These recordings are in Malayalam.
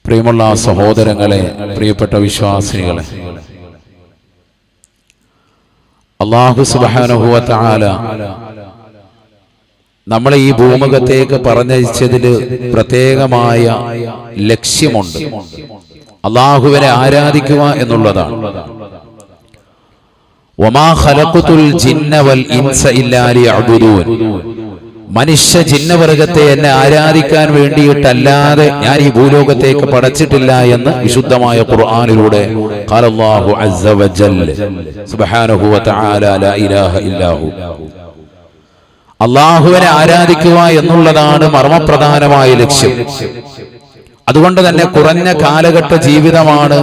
പ്രിയമുള്ള സഹോദരങ്ങളെ, പ്രിയപ്പെട്ട വിശ്വാസികളെ, അല്ലാഹു സുബ്ഹാനഹു വ തആല നമ്മളെ ഈ ഭൂമുഖത്തേക്ക് പറഞ്ഞയച്ചതിൽ പ്രത്യേകമായ ലക്ഷ്യമുണ്ട്. അല്ലാഹുവിനെ ആരാധിക്കുക എന്നുള്ളതാണ്. വമാ ഖലഖതുൽ ജിന്ന വൽ ഇൻസ ഇല്ലാ ലിയഅ്ബുദൂൻ. മനുഷ്യ ജിന്നവർഗത്തെ എന്നെ ആരാധിക്കാൻ വേണ്ടിയിട്ടല്ലാതെ ഞാൻ ഈ ഭൂലോകത്തേക്ക് പടച്ചിട്ടില്ല എന്ന് വിശുദ്ധമായ ഖുർആനിലൂടെ ഖാലല്ലാഹു അസ്സ വജല്ല സുബ്ഹാനഹു വ തആല ലാ ഇലാഹ ഇല്ലാഹു. അല്ലാഹുവിനെ ആരാധിക്കുക എന്നുള്ളതാണ് മർമ്മപ്രധാനമായ ലക്ഷ്യം. അതുകൊണ്ട് തന്നെ കുറഞ്ഞ കാലഘട്ട ജീവിതമാണ്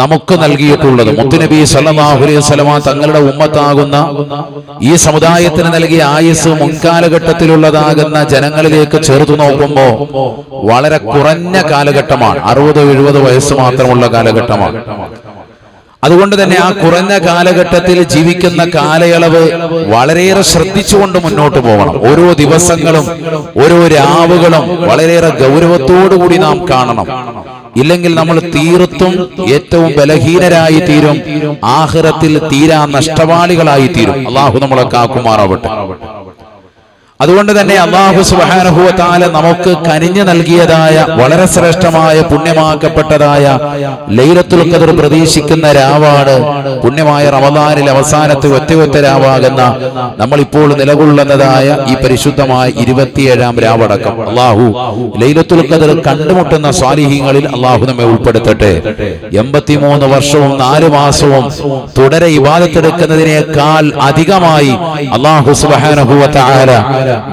നമുക്ക് നൽകിയിട്ടുള്ളത്. മുത്തുനബി സല്ലല്ലാഹു അലൈഹി വസല്ലമ തങ്ങളുടെ ഉമ്മത്താകുന്ന ഈ സമുദായത്തിന് നൽകിയ ആയുസ് മുൻകാലഘട്ടത്തിലുള്ളതാകുന്ന ജനങ്ങളിലേക്ക് ചേർത്തു നോക്കുമ്പോൾ വളരെ കുറഞ്ഞ കാലഘട്ടമാണ്. 60-70 വയസ്സ് മാത്രമുള്ള കാലഘട്ടമാണ്. അതുകൊണ്ട് തന്നെ ആ കുറഞ്ഞ കാലഘട്ടത്തിൽ ജീവിക്കുന്ന കാലയളവ് വളരെയേറെ ശ്രദ്ധിച്ചുകൊണ്ട് മുന്നോട്ട് പോകണം. ഓരോ ദിവസങ്ങളും ഓരോ രാവുകളും വളരെയേറെ ഗൗരവത്തോടുകൂടി നാം കാണണം. ഇല്ലെങ്കിൽ നമ്മൾ തീർത്തും ഏറ്റവും ബലഹീനരായി തീരും, ആഖിറത്തിൽ തീരാ നഷ്ടവാളികളായി തീരും. അല്ലാഹു നമ്മളെ കാക്കുമാറാവട്ടെ. അതുകൊണ്ട് തന്നെ അല്ലാഹു സുബ്ഹാനഹു വ തആല നമുക്ക് കനിഞ്ഞു നൽകിയതായ വളരെ ശ്രേഷ്ഠമായ പുണ്യമാക്കപ്പെട്ടതായ ലൈലത്തുൽ ഖദ്ർ പ്രതീക്ഷിക്കുന്ന രാവാണ് പുണ്യമായ റമദാനിലെ അവസാനത്തെ ഒറ്റ രാവാകുന്ന നമ്മളിപ്പോൾ നിലകൊള്ളുന്നതായ ഈ പരിശുദ്ധമായ 27-ാം രാവടക്കം. അല്ലാഹു ലൈലത്തുൽ ഖദ്ർ കണ്ടുമുട്ടുന്ന സ്വാലിഹീങ്ങളിൽ അല്ലാഹു നമ്മെ ഉൾപ്പെടുത്തട്ടെ. 83 വർഷവും 4 മാസവും തുടരെ ഇബാദത്തെടുക്കുന്നതിനേക്കാൾ അധികമായി അല്ലാഹു സുബ്ഹാനഹു വ തആല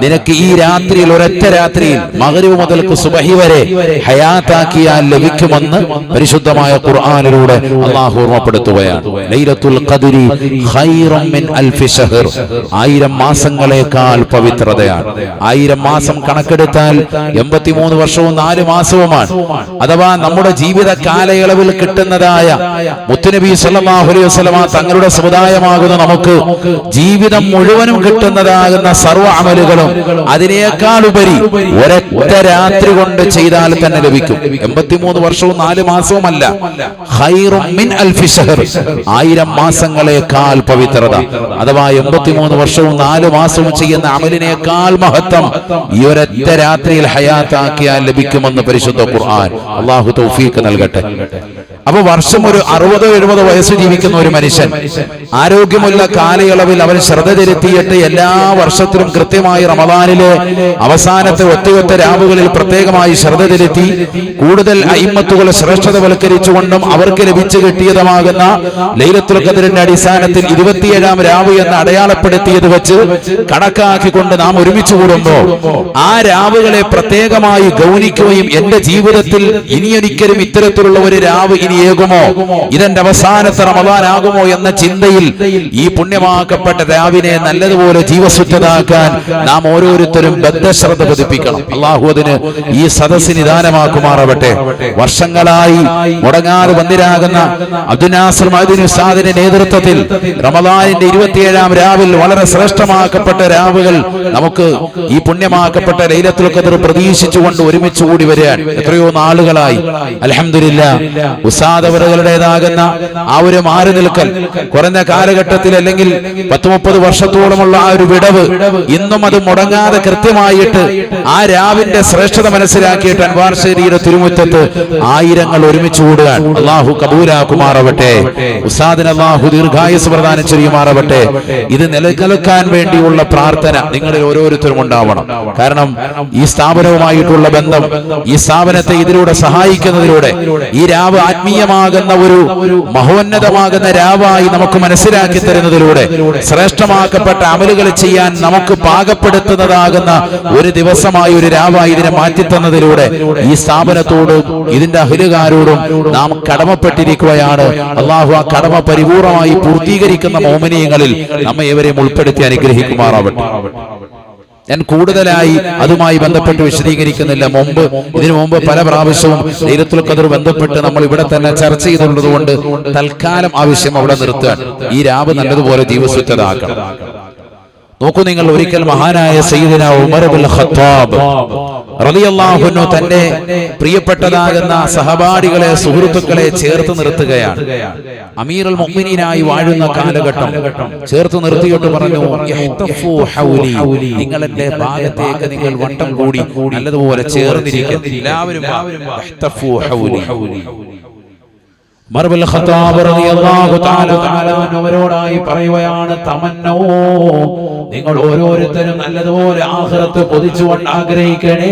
നിനക്ക് ഈ രാത്രിയിൽ ഒരൊറ്റ രാത്രിയിൽ മഗ്രിബ് മുതൽക്ക് സുബഹി വരെ ഹയാത്താക്കിയാൽ ലഭിക്കുമെന്ന് പരിശുദ്ധമായ ഖുർആനിലൂടെ അല്ലാഹു ഓർമ്മപ്പെടുത്തുകയാണ്. ലൈലത്തുൽ ഖദ്രി ഖൈറും മിൻ അൽഫി ശഹർ. 1000 മാസങ്ങളേക്കാൾ പവിത്രതയാണ്. 1000 മാസം കണക്കെടുത്താൽ 83 വർഷവും 4 മാസവുമാണ്. അഥവാ നമ്മുടെ ജീവിത കാലയളവിൽ കിട്ടുന്നതായ മുത്തുനബി സല്ലല്ലാഹു അലൈഹി വസല്ലമ തങ്ങളുടെ സമുദായമാകുന്ന നമുക്ക് ജീവിതം മുഴുവനും കിട്ടുന്നതാകുന്ന സർവ്വ അമലുകളും അതിനേക്കാൾ ഉപരി ഒരൊറ്റ രാത്രി കൊണ്ട് ചെയ്താൽ തന്നെ ലഭിക്കും. 83 വർഷവും 4 മാസവുമല്ല, ഖൈറും മിൻ അൽഫി ശഹർ. 1000 മാസങ്ങളേക്കാൾ പവിത്രത. അഥവാ 83 വർഷവും 4 മാസവും ചെയ്യുന്ന അമലിനേക്കാൾ മഹത്വം ഈ ഒരൊറ്റ രാത്രിയിൽ ഹയാത്താക്കിയാൽ ലഭിക്കുമെന്ന് പരിശുദ്ധ ഖുർആൻ. അല്ലാഹു തൗഫീഖ് നൽകട്ടെ. അപ്പൊ വർഷം ഒരു 60-70 വയസ്സ് ജീവിക്കുന്ന ഒരു മനുഷ്യൻ ആരോഗ്യമുള്ള കാലയളവിൽ അവൻ ശ്രദ്ധ ചെലുത്തിയിട്ട് എല്ലാ വർഷത്തിലും കൃത്യമായി റമദാനിലെ അവസാനത്തെ ഒറ്റ രാവുകളിൽ പ്രത്യേകമായി ശ്രദ്ധ ചെലുത്തി കൂടുതൽ അയിമ്മത്തുകൾ ശ്രേഷ്ഠതവൽക്കരിച്ചുകൊണ്ടും അവർക്ക് ലഭിച്ചു കിട്ടിയതുമാകുന്ന ലൈലത്തുൽ ഖദ്റിന്റെ അടിസ്ഥാനത്തിൽ 27-ാം രാവ് എന്ന് അടയാളപ്പെടുത്തിയത് വെച്ച് കണക്കാക്കിക്കൊണ്ട് നാം ഒരുമിച്ച് കൂടുമ്പോൾ ആ രാവുകളെ പ്രത്യേകമായി ഗൗനിക്കുകയും എന്റെ ജീവിതത്തിൽ ഇനിയൊരിക്കലും ഇത്തരത്തിലുള്ള ഒരു രാവ് ഇനിയേകുമോ, ഇതെന്റെ അവസാനത്തെ റമദാൻ ആകുമോ എന്ന ചിന്തയിൽ ഈ പുണ്യമാക്കപ്പെട്ട രാവിനെ നല്ലതുപോലെ ജീവസുറ്റതാക്കാൻ നാം ഓരോരുത്തരും ബദ്ധശ്രദ്ധ പതിപ്പിക്കണം. അല്ലാഹു അതിന് ഈ സദസ്സിന് നിദാനമാക്കുമാറാവട്ടെ. വർഷങ്ങളായി മുടങ്ങാതെ വന്നിരാകുന്ന അബ്ദുൽ നാസർ മഅ്ദിനി ഉസ്താദിന്റെ നേതൃത്വത്തിൽ റമദാനിന്റെ 27-ാം രാവിൽ വളരെ ശ്രേഷ്ഠമാക്കപ്പെട്ട രാവുകൾ നമുക്ക് ഈ പുണ്യമാക്കപ്പെട്ട ലൈലത്തുൽ ഖദ്ർ പ്രതീക്ഷിച്ചുകൊണ്ട് ഒരുമിച്ച് കൂടി വരികയാണ്. എത്രയോ നാളുകളായി അൽഹംദുലില്ലാഹ് ഉസ്താദ് അവരുടേതാകുന്ന ആ ഒരു മാറി നിൽക്കൽ, കുറഞ്ഞ കാലഘട്ടത്തിൽ അല്ലെങ്കിൽ 10-30 വർഷത്തോളമുള്ള ആ ഒരു വിടവ് ഇന്നും അത് മുടങ്ങാതെ കൃത്യമായിട്ട് ആ രാവിന്റെ ശ്രേഷ്ഠത മനസ്സിലാക്കിയിട്ട് അൻവാർ ശരീര തിരുമുറ്റത്ത് ആയിരങ്ങൾ ഒരുമിച്ച് കൂടുകയാണ്. അല്ലാഹു കബൂലാക്കുമാറാവട്ടെ. ഉസ്താദിന് അല്ലാഹു ദീർഘായുസ് പ്രദാനം ചെയ്യുമാറാവട്ടെ. ഇത് നിലനിൽക്കാൻ വേണ്ടിയുള്ള പ്രാർത്ഥന നിങ്ങളിൽ ഓരോരുത്തരും ഉണ്ടാവണം. കാരണം ഈ സ്ഥാപനവുമായിട്ടുള്ള ബന്ധം, ഈ സ്ഥാപനത്തെ ഇതിലൂടെ സഹായിക്കുന്നതിലൂടെ ഈ രാവ് ആത്മീയമാകുന്ന ഒരു മഹോന്നതമാകുന്ന രാവായി നമുക്ക് മനസ്സിലാക്കി തരുന്നതിലൂടെ ശ്രേഷ്ഠമാക്കപ്പെട്ട അമലുകൾ ചെയ്യാൻ നമുക്ക് പാകപ്പെടുത്തുന്നതാകുന്ന ഒരു ദിവസമായി ഒരു രാവായി ഇതിനെ മാറ്റിത്തന്നതിലൂടെ ഈ സ്ഥാപനത്തോടും ഇതിന്റെ അഹ്ലുകാരോടും നാം കടമപ്പെട്ടിരിക്കുകയാണ്. അല്ലാഹു ആ കടമ പരിപൂർണമായി പൂർത്തീകരിക്കുന്ന മോമിനീങ്ങളിൽ നമ്മെ ഏവരെയും ഉൾപ്പെടുത്തി അനുഗ്രഹിക്കുമാറാവട്ടെ. ഞാൻ കൂടുതലായി അതുമായി ബന്ധപ്പെട്ട് വിശദീകരിക്കുന്നില്ല. ഇതിനു മുമ്പ് പല പ്രാവശ്യവും ലൈലത്തുൽ ഖദ്ർ ബന്ധപ്പെട്ട് നമ്മൾ ഇവിടെ തന്നെ ചർച്ച ചെയ്തിട്ടുള്ളത് കൊണ്ട് തൽക്കാലം ആവശ്യം അവിടെ നിർത്തുക. ഈ രാവ് നല്ലതുപോലെ ജീവസുറ്റതാക്കണം. നോക്കൂ നിങ്ങൾ, ഒരിക്കൽ മഹാനായ സയ്യിദുനാ ഉമർ ഇബ്നുൽ ഖത്താബ് റളിയല്ലാഹു അൻഹു തന്റെ പ്രിയപ്പെട്ടതാകുന്ന സഹപാഠികളെ, സുഹൃത്തുക്കളെ ചേർത്ത് നിർത്തുകയാണ്. അമീറുൽ മുഅ്മിനീനായി വാഴുന്ന കാലഘട്ടം ചേർത്ത് നിർത്തിയിട്ട് പറഞ്ഞു, യഹ്തഫു ഹൗലി, നിങ്ങൾ എന്റെ ഭാഗത്തേക്ക് നിങ്ങൾ വട്ടം കൂടി നല്ലതുപോലെ ചേർന്നിരിക്കുക, എല്ലാവരും യഹ്തഫു ഹൗലി. ഉമർ ഇബ്നുൽ ഖത്താബ് റളിയല്ലാഹു തആല അവരോടായി പറയുകയാണ്, തമന്നോ, നിങ്ങൾ ഓരോരുത്തരും നല്ലതുപോലെ ആഖിറത്ത് കൊതിച്ചുകൊണ്ട് ആഗ്രഹിക്കണേ,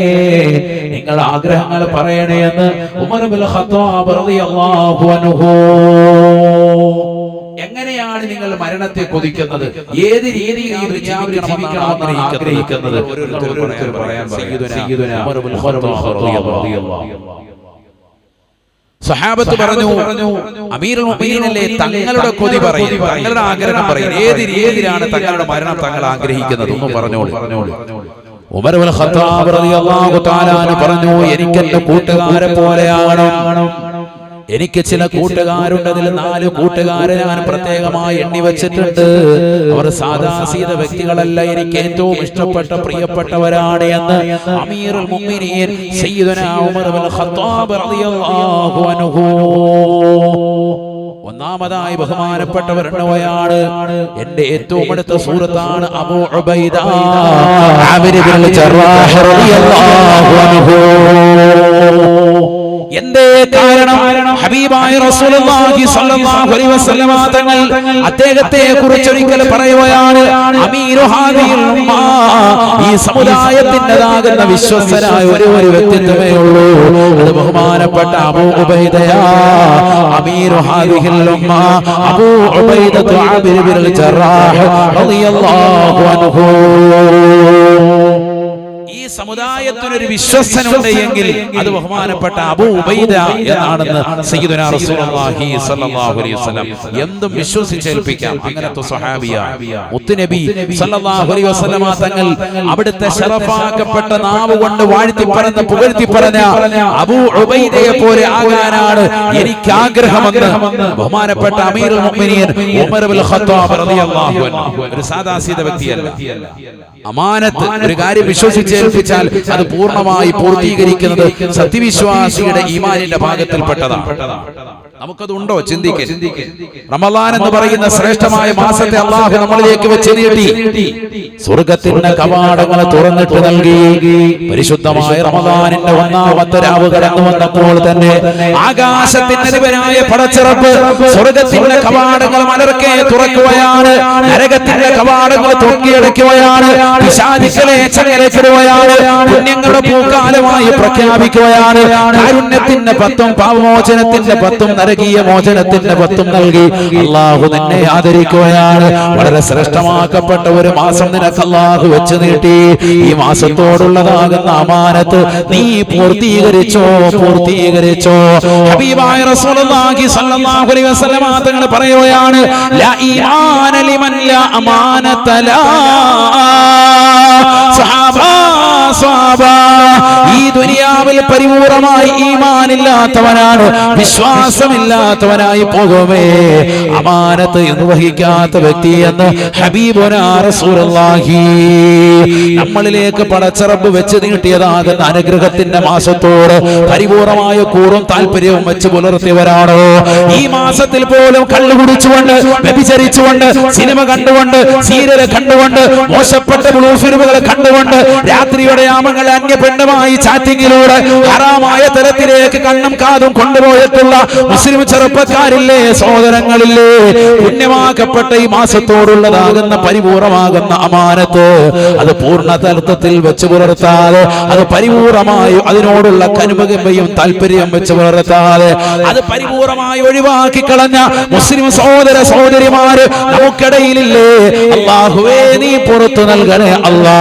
നിങ്ങൾ ആഗ്രഹങ്ങൾ പറയണേ എന്ന് ഉമർ ഇബ്നുൽ ഖത്താബ് റളിയല്ലാഹു അൻഹു. എങ്ങനെയാണ് നിങ്ങൾ മരണത്തെ കൊതിക്കുന്നത്? ഏത് രീതിയിൽ ജീവിക്കണമെന്നാണ് ആഗ്രഹിക്കുന്നത്? ഓരോരുത്തരും പറയാൻ സയ്യിദുനാ ഉമർ ഇബ്നുൽ ഖത്താബ് റളിയല്ലാഹു അൻഹു. സഹാബത്ത് പറഞ്ഞു, അമീറുൽ മുഅ്മിനീനല്ലേ, തങ്ങളുടെ കൊതി പറയും, തങ്ങളുടെ ആഗ്രഹം പറയും, ഏത് രീതിയിലാണ് തങ്ങളുടെ മരണം തങ്ങൾ ആഗ്രഹിക്കുന്നത് ഒന്ന് പറഞ്ഞോളൂ. ഉമർ ഇബ്നുൽ ഖത്താബ് റളിയല്ലാഹു തആല പറഞ്ഞു, എനിക്ക് എന്റെ കൂട്ടുകാരെ പോലെയാകണം. എനിക്ക് ചില കൂട്ടുകാരുണ്ട്, അതിൽ 4 കൂട്ടുകാരെ ഞാൻ പ്രത്യേകമായി എണ്ണി വെച്ചിട്ടുണ്ട്. അവർ സാധാസീത വ്യക്തികളല്ല, എനിക്ക് ഏറ്റവും ഇഷ്ടപ്പെട്ട പ്രിയപ്പെട്ടവരാണ് എന്ന് അമീറുൽ മുഅ്മിനീൻ സയ്യിദുനാ ഉമർ ഇബ്നുൽ ഖത്താബ് റളിയല്ലാഹു അൻഹു. ഒന്നാമതായി ബഹുമാനപ്പെട്ടവർ എണ്ണുകയാണ്, എന്റെ ഏറ്റവും അടുത്ത സുഹൃത്താണ് അബൂ ഉബൈദ ആമിർ ഇബ്നുൽ ജറാഹ് റളിയല്ലാഹു അൻഹു. എന്തേ കാരണം? ഹബീബായ റസൂലുള്ളാഹി സ്വല്ലല്ലാഹു അലൈഹി വസല്ലമ തങ്ങൾ അദ്ദേഹത്തെ കുറിച്ച് ഒരിക്കൽ പറയുകയാണ്, അമീറു ഹാദിഹിൽ ഉമ്മ, ഈ സമുദായത്തിൻ്റെതാകുന്ന വിശ്വസ്തനായ ഒരു വ്യക്തിത്വമേ ഉള്ളൂ, അത് ബഹുമാനപ്പെട്ട അബൂ ഉബൈദയാ. അമീറു ഹാദിഹിൽ ഉമ്മ അബൂ ഉബൈദ ആമിർ ഇബ്നുൽ ജറാഹ് റളിയല്ലാഹു അൻഹു. ഈ സമുദായത്തിനൊരു വിശ്വസ്തനുണ്ട് എങ്കിൽ അത് ബഹുമാനപ്പെട്ട അബൂ ഉബൈദ എന്നാണെന്ന് സയ്യിദുനാ റസൂലുള്ളാഹി സ്വല്ലല്ലാഹു അലൈഹി വസല്ലം എന്തും വിശ്വസിച്ചേൽപ്പിക്കാം. അങ്ങനത്തെ സ്വഹാബിയ മുത്തുനബി സ്വല്ലല്ലാഹു അലൈഹി വസല്ലം തങ്ങൾ അവിടുത്തെ ശറഫാക്കപ്പെട്ട നാവ് കൊണ്ട് വാഴ്ത്തി പറഞ്ഞ പുകഴ്ത്തി പറഞ്ഞ അബൂ ഉബൈദയെ പോലെ ആകാനാണ് എനിക്ക് ആഗ്രഹമെന്ന് ബഹുമാനപ്പെട്ട അമീറുൽ മുഅ്മിനീൻ ഉമർ ഇബ്നുൽ ഖത്താബ് റളിയല്ലാഹു അൻഹു. ഒരു സാധാരണ വ്യക്തിയല്ല. അമാനത്ത്, ഒരു കാര്യം വിശ്വസിച്ചേൽപ്പിച്ചാൽ അത് പൂർണ്ണമായി പൂർത്തീകരിക്കുന്നത് സത്യവിശ്വാസിയുടെ ഈമാനിന്റെ ഭാഗത്തിൽപ്പെട്ടതാണ്. നമുക്കത് ഉണ്ടോ? ചിന്തിക്കുക. റമളാൻ എന്ന് പറയുന്ന ശ്രേഷ്ഠമായ മാസത്തെ അല്ലാഹു നമ്മളിലേക്ക് വെച്ച് നീട്ടി സ്വർഗ്ഗത്തിന്റെ കവാടങ്ങൾ തുറന്നിട്ട് നൽകി. പരിശുദ്ധമായ റമളാനിന്റെ 1ാമത്തെ രാവ് കടന്നു വന്നപ്പോൾ തന്നെ ആകാശത്തിന്റെ അധിപനായ പടച്ചിറപ്പ് സ്വർഗ്ഗത്തിന്റെ കവാടങ്ങൾ മലർക്കെ തുറക്കുകയാണ്, നരകത്തിന്റെ കവാടങ്ങൾ തൊക്കിയടയ്ക്കുകയാണ്, പിശാചുക്കളെ ചങ്ങലക്കിടുകയാണ്, പുണ്യങ്ങളുടെ പൂക്കാലമായി പ്രഖ്യാപിക്കുകയാണ്. കാരുണ്യത്തിന്റെ 10ഉം പാപമോചനത്തിന്റെ 10ഉം നരകീയ മോചനത്തിന്റെ 10ഉം നൽകി അല്ലാഹു നിന്നെ ആദരിക്കുകയാണ്. വളരെ ശ്രേഷ്ഠമാക്കപ്പെട്ട ഒരു മാസം നിനക്ക് അല്ലാഹു വെച്ച് നീട്ടി. ഈ മാസത്തോടുള്ളതാകുന്ന അമാനത്ത് നീ പൂർത്തീകരിച്ചോ? ഹബീബായ റസൂലുള്ളാഹി സ്വല്ലല്ലാഹു അലൈഹി വസല്ലം തങ്ങൾ പറയുകയാണ്, ലാ ഈമാന ലിമൻ ലാ അമാനത ലാ. ഈ ദുനിയാവിൽ പരിപൂർണമായി ഈമാനില്ലാത്തവനാണ്, വിശ്വാസമില്ലാത്തവനായി പോകുമേ അമാനത്ത് നിർവഹിക്കാത്ത വ്യക്തി എന്ന് ഹബീബുനാ റസൂലുള്ളാഹി. നമ്മളിലേക്ക് പടച്ചറബ് വെച്ച് നീട്ടിയതാകുന്ന അനുഗ്രഹത്തിന്റെ മാസത്തോട് പരിപൂർണമായ കൂറും താല്പര്യവും വെച്ച് പുലർത്തിയവരാണോ? ഈ മാസത്തിൽ പോലും കള്ളു കുടിച്ചുകൊണ്ട്, വ്യഭിചരിച്ചുകൊണ്ട്, സിനിമ കണ്ടുകൊണ്ട്, സീരിയൽ കണ്ടുകൊണ്ട്, മോശപ്പെട്ട ബ്ലൂ ഫിലിമുകൾ കണ്ടുകൊണ്ട്, രാത്രിയുടെ യാമങ്ങൾ അന്യ പെണ്ണുമായി ചാറ്റിങ്ങിലൂടെ ഹറാമായ തലത്തിലേക്ക് കണ്ണും കാതും കൊണ്ടുപോയിട്ടുള്ള മുസ്ലിം ചെറുപ്പക്കാരില്ലേ, സഹോദരങ്ങളില്ലേ? പുണ്യമാക്കപ്പെട്ട ഈ മാസത്തോടുള്ളതാകുന്ന പരിപൂർണമാകുന്ന അമാനത്ത് അത് പൂർണ്ണതലത്തിൽ വെച്ച് പുലർത്താതെ, അത് പരിപൂർണമായി അതിനോടുള്ള കനുപകമ്പയും താല്പര്യം വെച്ച് പുലർത്താതെ അത് പരിപൂർണമായി ഒഴിവാക്കി കളഞ്ഞ മുസ്ലിം സഹോദര സഹോദരിമാര് നമുക്കിടയിലില്ലേ? അല്ലാഹുവേ നീ പുറത്തു നൽകണേ അല്ലാ.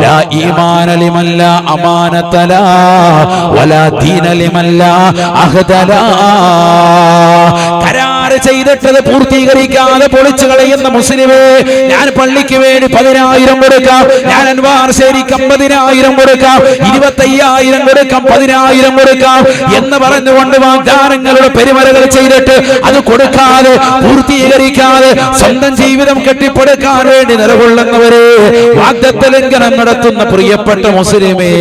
ലാ ഈമാന ലിമൻ ലാ അമാനത ലാ വലാ ദീന ലിമൻ ലാ അഹ്ദ ലാ. കരാറ് ചെയ്തിട്ടത് പൂർത്തീകരിക്കാതെ പൊളിച്ചു കളയുന്ന മുസ്ലിമേ, ഞാൻ പള്ളിക്ക് വേണ്ടി 10,000 കൊടുക്കാം, ഞാൻ അൻവാർ ശേരിക്ക് 50,000 കൊടുക്കാം, 25,000 കൊടുക്കാം, 10,000 കൊടുക്കാം എന്ന് പറഞ്ഞുകൊണ്ട് വാഗ്ദാനങ്ങളുടെ പെരുമരകൾ ചെയ്തിട്ട് അത് കൊടുക്കാതെ പൂർത്തീകരിക്കാതെ സ്വന്തം ജീവിതം കെട്ടിപ്പടുക്കാൻ വേണ്ടി നിലകൊള്ളുന്നവരെ, വാഗ്ദത്ത ലംഘനം നടത്തുന്ന പ്രിയപ്പെട്ട മുസ്ലിമേ,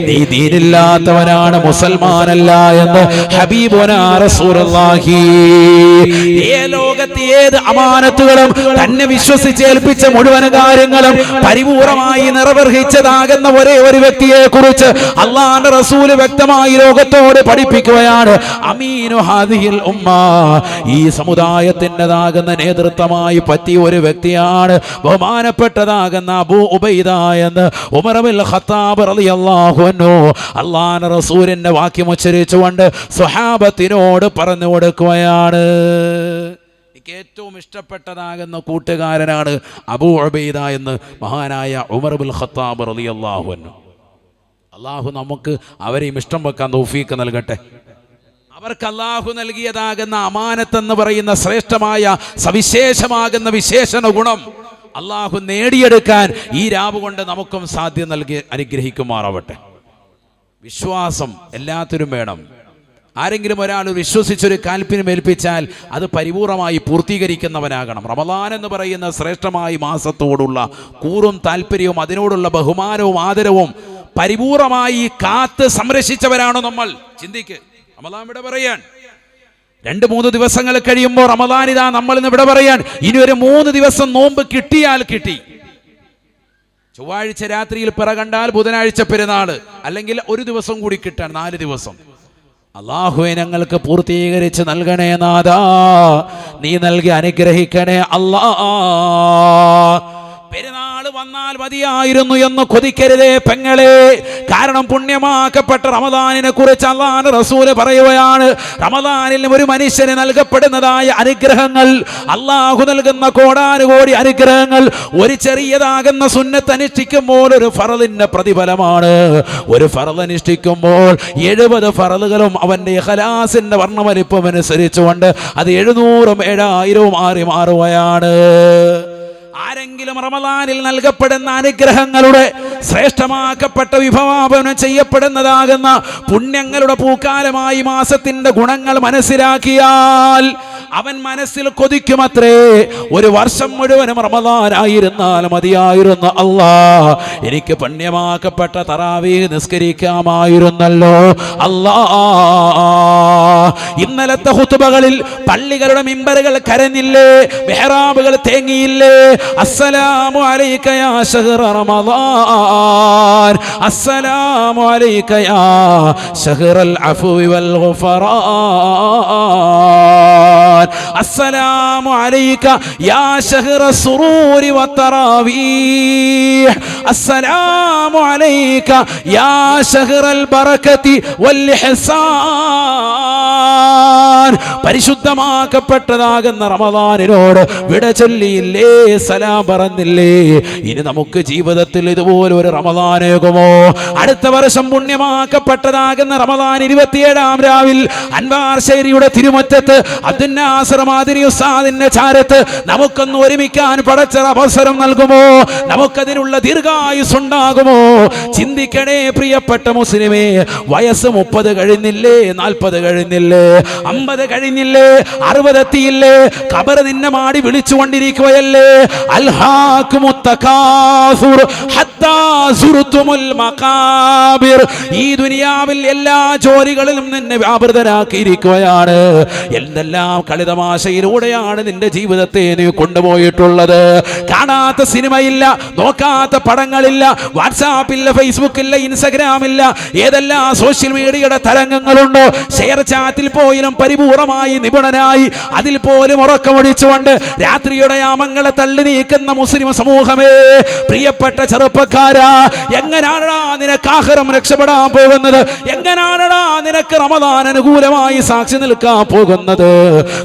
നീ ദീനില്ലാത്തവനാണ്, മുസൽമാനല്ല എന്ന് ഹബീബുനാ റസൂലുള്ളാഹി. ലോകത്തെ ഏത് അമാനത്തുകളും തന്നെ വിശ്വസിച്ചേൽപ്പിച്ച മുഴുവൻ കാര്യങ്ങളും പരിപൂർണമായി നിർവഹിച്ചതാകുന്ന ഒരേ ഒരു വ്യക്തിയെ കുറിച്ച് അല്ലാഹുവിന്റെ റസൂൽ വ്യക്തമായി ലോകത്തോട് പഠിപ്പിക്കുകയാണ്. അമീനു ഹാദിഹിൽ ഉമ്മ, ഈ സമുദായത്തിൻ്റെതാകുന്ന നേതൃത്വമായി പറ്റിയ ഒരു വ്യക്തിയാണ് ബഹുമാനപ്പെട്ടതാകുന്ന അബൂ ഉബൈദ എന്ന് ഉമർ ഇബ്നുൽ ഖത്താബ് റളിയല്ലാഹു അൻഹു അല്ലാഹുവിന്റെ റസൂലിന്റെ വാക്യം ഉച്ചരിച്ചുകൊണ്ട് സ്വഹാബത്തിനോട് പറഞ്ഞു കൊടുക്കുകയാണ്. ഏറ്റവും ഇഷ്ടപ്പെട്ടതാകുന്ന കൂട്ടുകാരനാണ് അബൂ ഉബൈദ എന്ന് മഹാനായ ഉമർ ഇബ്നുൽ ഖത്താബ് റളിയല്ലാഹു അൻഹു. അല്ലാഹു നമുക്ക് അവരെയും ഇഷ്ടം വെക്കാൻ തൗഫീഖ് നൽകട്ടെ. അവർക്ക് അല്ലാഹു നൽകിയതാകുന്ന അമാനത്ത് എന്ന് പറയുന്ന ശ്രേഷ്ഠമായ സവിശേഷമാകുന്ന വിശേഷണ ഗുണം അല്ലാഹു നേടിയെടുക്കാൻ ഈ രാവ് കൊണ്ട് നമുക്കും സാധ്യം നൽകി അനുഗ്രഹിക്കുമാറാവട്ടെ. വിശ്വാസം എല്ലാത്തിനും വേണം. ആരെങ്കിലും ഒരാൾ വിശ്വസിച്ചൊരു കാൽപ്പിനും ഏൽപ്പിച്ചാൽ അത് പരിപൂർണമായി പൂർത്തീകരിക്കുന്നവനാകണം. റമദാൻ എന്ന് പറയുന്ന ശ്രേഷ്ഠമായ മാസത്തോടുള്ള കൂറും താല്പര്യവും അതിനോടുള്ള ബഹുമാനവും ആദരവും പരിപൂർണമായി കാത്ത് സംരക്ഷിച്ചവരാണോ നമ്മൾ? ചിന്തിക്ക്. റമദാൻ ഇവിടെ പറയാൻ 2-3 ദിവസങ്ങൾ കഴിയുമ്പോൾ റമദാൻ ഇതാ നമ്മൾ ഇന്ന് ഇവിടെ പറയാൻ ഇനി ഒരു 3 ദിവസം നോമ്പ് കിട്ടിയാൽ കിട്ടി. ചൊവ്വാഴ്ച രാത്രിയിൽ പിറ കണ്ടാൽ ബുധനാഴ്ച പെരുന്നാള്, അല്ലെങ്കിൽ ഒരു ദിവസം കൂടി കിട്ടാൻ 4 ദിവസം. അല്ലാഹുവേ ഞങ്ങൾക്ക് പൂർത്തീകരിച്ച് നൽകണേ നാഥാ, നീ നൽകി അനുഗ്രഹിക്കണേ അല്ലാ. പെരുന്നാൾ വന്നാൽ മതിയായിരുന്നു എന്ന് കൊതിക്കരുതേ പെങ്ങളെ. കാരണം പുണ്യമാക്കപ്പെട്ട റമദാനിനെ കുറിച്ച് അല്ലാഹുവിന്റെ റസൂൽ പറയുകയാണ്, റമദാനിൽ ഒരു മനുഷ്യന് നൽകപ്പെടുന്നതായ അനുഗ്രഹങ്ങൾ, അല്ലാഹു നൽകുന്ന കോടാനുകോടി അനുഗ്രഹങ്ങൾ ഒരു ചെറിയതാകുന്ന സുന്നത്ത് അനുഷ്ഠിക്കുമ്പോൾ ഒരു ഫറളിന്റെ പ്രതിഫലമാണ്. ഒരു ഫറൾ അനുഷ്ഠിക്കുമ്പോൾ 70 ഫറളുകളും അവന്റെ ഇഖ്ലാസിന്റെ വർണ്ണവലിപ്പം അനുസരിച്ചുകൊണ്ട് അത് 700ഉം 7000ഉം മാറുകയാണ്. ആരെങ്കിലും റമദാനിൽ നൽകപ്പെടുന്ന അനുഗ്രഹങ്ങളുടെ ശ്രേഷ്ഠമാക്കപ്പെട്ട വിഭവാപനം ചെയ്യപ്പെടുന്നതാകുന്ന പുണ്യങ്ങളുടെ പൂക്കാലമായി മാസത്തിന്റെ ഗുണങ്ങൾ മനസ്സിലാക്കിയാൽ അവൻ മനസ്സിൽ കൊതിക്കുമത്രേ, ഒരു വർഷം മുഴുവനും റമദാനായിരുന്നാൽ മതിയായിരുന്നു അല്ലാ, എനിക്ക് പുണ്യമാക്കപ്പെട്ട തറാവീഹ് നിസ്കരിക്കാമായിരുന്നല്ലോ അല്ലാ. ഇന്നലത്തെ ഖുതുബകളിൽ പള്ളികളുടെ മിമ്പറുകൾ കരഞ്ഞില്ലേ, മെഹ്റാബുകൾ തേങ്ങിയില്ലേ? അസ്സലാമു അലൈക യാ ശഹ്റ റമദാൻ, അസ്സലാമു അലൈക യാ ശഹ്റൽ അഫ്വി വൽ ഗുഫറാൻ, അസ്സലാമു അലൈക യാ ശഹ്റ സുറൂരി വത്തറാവീഹ്, അസ്സലാമു അലൈക യാ ശഹ്റൽ ബറകതി വൽ ഇഹ്സാൻ. പരിശുദ്ധമാക്കപ്പെട്ടതാകുന്ന റമദാനിനോട് വിട ചൊല്ലിയില്ലേ, സലാം പറഞ്ഞില്ലേ? ഇനി നമുക്ക് ജീവിതത്തിൽ ഇതുപോലെ ഒരു റമദാനേകുമോ? അടുത്ത വർഷം പുണ്യമാക്കപ്പെട്ടതാകുന്ന റമദാൻ 27-ാം രാവിൽ അൻവാർ ശേരിയുടെ തിരുമുറ്റത്ത് അബ്ദുൽ നാസർ മാദിനി ഉസ്താദിന്റെ ചാരത്ത് നമുക്കൊന്ന് ഒരുമിക്കാൻ പടച്ച അവസരം നൽകുമോ? നമുക്കതിനുള്ള ദീർഘായുസ് ഉണ്ടാകുമോ? ചിന്തിക്കണേ പ്രിയപ്പെട്ട മുസ്ലിമേ. വയസ്സ് 30 കഴിഞ്ഞില്ലേ, 40 കഴിഞ്ഞില്ലേ, 50 കഴിഞ്ഞില്ലേ, 60 എത്തിയില്ലേ? ഖബർ നിന്നെ മാടി വിളിച്ചുകൊണ്ടിരിക്കുകയല്ലേ. അൽഹാകുമുത് തകാസുർ ഹത്താ സുർതുമുൽ മഖാബിർ. ഈ ദുനിയാവിൽ എല്ലാ ജോലികളിലും നിന്നെ വ്യാപൃതനാക്കിയിരിക്കുകയാണ്. എന്തെല്ലാം കളിതമാശയിലൂടെയാണ് നിന്റെ ജീവിതത്തെ നീ കൊണ്ടുപോയിട്ടുള്ളത്. കാണാത്ത സിനിമയില്ല, നോക്കാത്ത പടങ്ങളില്ല, വാട്സാപ്പില്ല, ഫേസ്ബുക്കില്ല, ഇൻസ്റ്റഗ്രാമില്ല, ഏതെല്ലാം സോഷ്യൽ മീഡിയയുടെ തരംഗങ്ങളുണ്ടോ, ഷെയർ ചാറ്റിൽ പോലും പരിപൂർണമായി നിപുണനായി അതിൽ പോലും ഉറക്കമൊഴിച്ചുകൊണ്ട് രാത്രിയുടെ യാമങ്ങളെ തള്ളി നീക്കുന്ന മുസ്ലിം സമൂഹമേ, പ്രിയപ്പെട്ട ചെറുപ്പക്കാരാ, എങ്ങനാണടാ നിനക്ക് ആഖിറം രക്ഷപ്പെടാൻ പോകുന്നത്? എങ്ങനാണടാ നിനക്ക് റമദാൻ അനുകൂലമായി സാക്ഷി നിൽക്കാൻ പോകുന്നത്?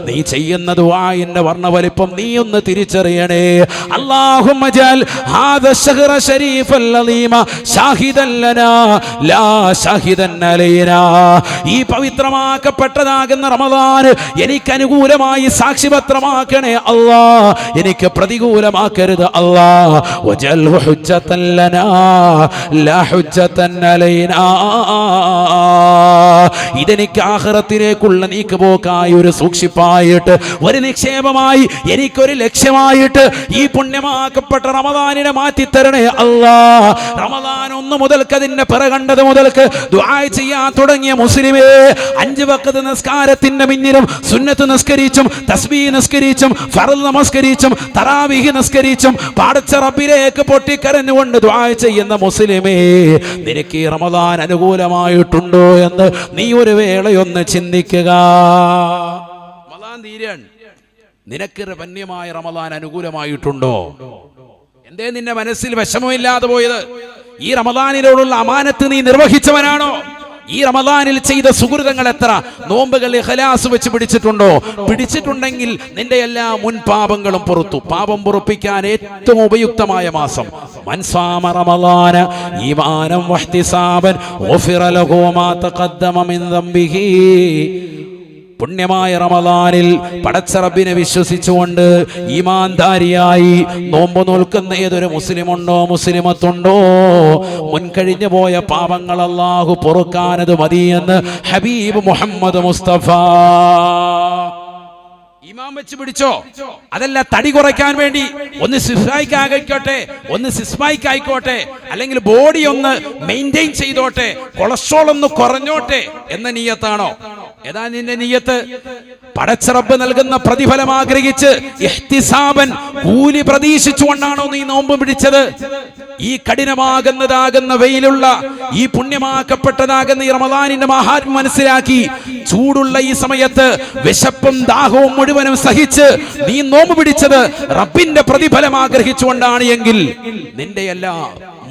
നീ ചെയ്യുന്ന ദുആഇന്റെ വർണ്ണവലിപ്പം നീ ഒന്ന് തിരിച്ചറിയണേ. അല്ലാഹുമ്മ ജഅൽ ഹാദാ ശഹ്റ ശരീഫൽ അലീമ ഷാഹിദൻ ലനാ ലാ ഷാഹിദൻ അലൈനാ. ഈ പവിത്രമാക്കപ്പെട്ടതാകുന്ന റമദാൻ എനിക്ക് അനുകൂലമായി സാക്ഷിപത്രമാക്കണേ അല്ലാ, എനിക്ക് പ്രതികൂലമാക്കരുത് അല്ലാ. വജൽ ഹുജ്ജതൻ ലനാ ലാ ഹുജ്ജതൻ അലൈനാ. ഇതെനിക്ക് ആഖിറത്തിലേക്കുള്ള നീക്കുപോക്കായി, ഒരു സൂക്ഷിപ്പായിട്ട്, ഒരു നിക്ഷേപമായി, എനിക്കൊരു ലക്ഷ്യമായിട്ട് ഈ പുണ്യമാക്കപ്പെട്ട റമദാനിനെ മാറ്റിത്തരണേ അല്ലാ. റമദാൻ 1 മുതൽക്ക് അതിന്റെ പിറകണ്ടത് മുതൽക്ക് ദുആ ചെയ്യാൻ തുടങ്ങിയ മുസ്ലിമേ, 5 വഖ്ത് നിസ്കാരത്തിന്റെ മുന്നിലും സുന്നത്ത് നിസ്കരിച്ചും തസ്ബീഹ് നിസ്കരിച്ചും ഫർള് നമസ്കരിച്ചും തറാവീഹ് നിസ്കരിച്ചും പടച്ച റബ്ബിലേക്ക് പൊട്ടിക്കരഞ്ഞുകൊണ്ട് ദുആ ചെയ്യുന്ന മുസ്ലിമേ, നിനക്ക് ഈ റമദാൻ അനുകൂലമായിട്ടുണ്ടോ എന്ന് നീ ഒരു വേളയൊന്ന് ചിന്തിക്കുക. റമദാൻ തീരാൻ നിനക്ക് വന്യമായ റമദാൻ അനുകൂലമായിട്ടുണ്ടോ? എന്തേ നിന്റെ മനസ്സിൽ വിഷമമില്ലാതെ പോയത്? ഈ റമദാനിലോടുള്ള അമാനത്ത് നീ നിർവഹിച്ചവനാണോ? ഈ റമദാനിൽ ചെയ്ത സുഹൃതങ്ങൾ എത്ര? നോമ്പുകൾ ഇഖ്ലാസ് വെച്ച് പിടിച്ചിട്ടുണ്ടോ? പിടിച്ചിട്ടുണ്ടെങ്കിൽ നിന്റെ എല്ലാ മുൻ പാപങ്ങളും പുറത്തു. പാപം പൊറുപ്പിക്കാൻ ഏറ്റവും ഉപയുക്തമായ മാസം മൻസാമ റമദാന ഈമാനം വഹ്തിസാബൻ ഗുഫിറ ലഹു മാ തഖദ്ദമ മിൻ ദംബിഹി. പുണ്യമായ റമദാനിൽ പടച്ച റബ്ബിനെ വിശ്വസിച്ചുകൊണ്ട് ഈമാൻദാരിയായി നോമ്പ് നോൽക്കുന്ന ഏതൊരു മുസ്ലിമുണ്ടോ മുസ്ലിമത്തുണ്ടോ, മുൻകഴിഞ്ഞു പോയ പാപങ്ങൾ അല്ലാഹു പൊറുക്കാനത് മതിയെന്ന് ഹബീബ് മുഹമ്മദ് മുസ്തഫ. ഈമാൻ വെച്ച് പിടിച്ചോ. അതല്ല തടി കുറയ്ക്കാൻ വേണ്ടി ഒന്ന് സിസ്മായിക്ക് ആയിക്കോട്ടെ, ഒന്ന് സിസ്മായിക്ക് ആയിക്കോട്ടെ, അല്ലെങ്കിൽ ബോഡി ഒന്ന് മെയിൻറ്റെയിൻ ചെയ്തോട്ടെ, കൊളസ്ട്രോൾ ഒന്ന് കുറഞ്ഞോട്ടെ എന്ന നിയ്യത്താണോ? ഏതാ നിന്റെ നിയ്യത്ത്? പടച്ച റബ്ബ് നൽകുന്ന പ്രതിഫലം ആഗ്രഹിച്ച് ഇഹ്തിസാബൻ കൂലി പ്രതീക്ഷിച്ചുകൊണ്ടാണോ നീ നോമ്പ് പിടിച്ചത്? ഈ കഠിനമാകുന്നതാകുന്ന വെയിലുള്ള ഈ പുണ്യമാക്കപ്പെട്ടതാകുന്ന ഈ റമദാനിന്റെ മഹാത്മ്യം മനസ്സിലാക്കി ചൂടുള്ള ഈ സമയത്ത് വിശപ്പും ദാഹവും മുഴുവനും സഹിച്ച് നീ നോമ്പ് പിടിച്ചത് റബ്ബിന്റെ പ്രതിഫലം ആഗ്രഹിച്ചുകൊണ്ടാണ് എങ്കിൽ നിന്റെ എല്ലാ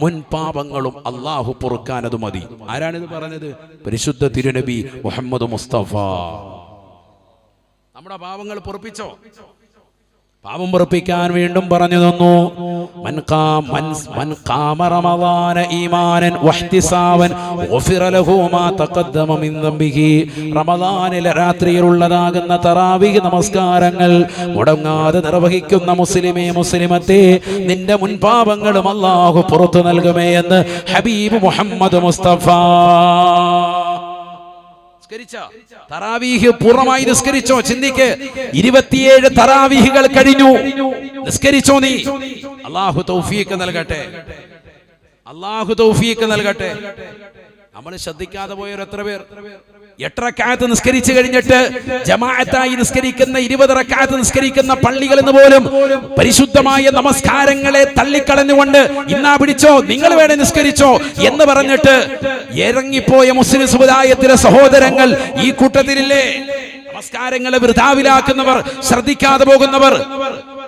മുൻ പാപങ്ങളും അല്ലാഹു പൊറുക്കാനത് മതി. ആരാണിത് പറഞ്ഞത്? പരിശുദ്ധ തിരുനബി മുഹമ്മദ് മുസ്തഫ. നമ്മുടെ പാപങ്ങൾ പൊറുപ്പിച്ചോ? പാപം പൊറുപ്പിക്കാൻ വീണ്ടും പറഞ്ഞു തന്നു. മൻ ഖാമ റമദാന ഈമാനൻ വഹ്തിസാബൻ ഗുഫിറ ലഹു മാ തഖദ്ദമ മിൻ ദംബിഹി. റമദാനിലെ രാത്രിയിലുള്ളതാകുന്ന തറാവീഹ് നമസ്കാരങ്ങൾ മുടങ്ങാതെ നിർവഹിക്കുന്ന മുസ്ലിമേ മുസ്ലിമത്തെ, നിന്റെ മുൻപാപങ്ങളും അല്ലാഹു പുറത്തു നൽകുമേ എന്ന് ഹബീബ് മുഹമ്മദ് മുസ്തഫ. തറാവീഹ് പൂർണ്ണമായി നിസ്കരിച്ചോ? ചിന്തിക്ക്. 27 തറാവീഹുകൾ കഴിഞ്ഞു. നിസ്കരിച്ചോ നീ? അല്ലാഹു തൗഫീഖ് നൽകട്ടെ, അല്ലാഹു തൗഫീഖ് നൽകട്ടെ. നമ്മൾ ശ്രദ്ധിക്കാതെ പോയവർ എത്ര പേർ? 8 റക്അത്ത് നിസ്കരിച്ചു കഴിഞ്ഞിട്ട് ജമാഅത്തായി നിസ്കരിക്കുന്ന 20 റക്അത്ത് നിസ്കരിക്കുന്ന പള്ളികളിൽ നിന്ന് പോലും പരിശുദ്ധമായ നമസ്കാരങ്ങളെ തള്ളിക്കളഞ്ഞുകൊണ്ട് ഇന്നാ പിടിച്ചോ, നിങ്ങൾ വേണേ നിസ്കരിച്ചോ എന്ന് പറഞ്ഞിട്ട് ഇറങ്ങിപ്പോയ മുസ്ലിം സമുദായത്തിലെ സഹോദരങ്ങൾ ഈ കൂട്ടത്തിലില്ലേ? നമസ്കാരങ്ങളെ വൃഥാവിലാക്കുന്നവർ, ശ്രദ്ധിക്കാതെ പോകുന്നവർ.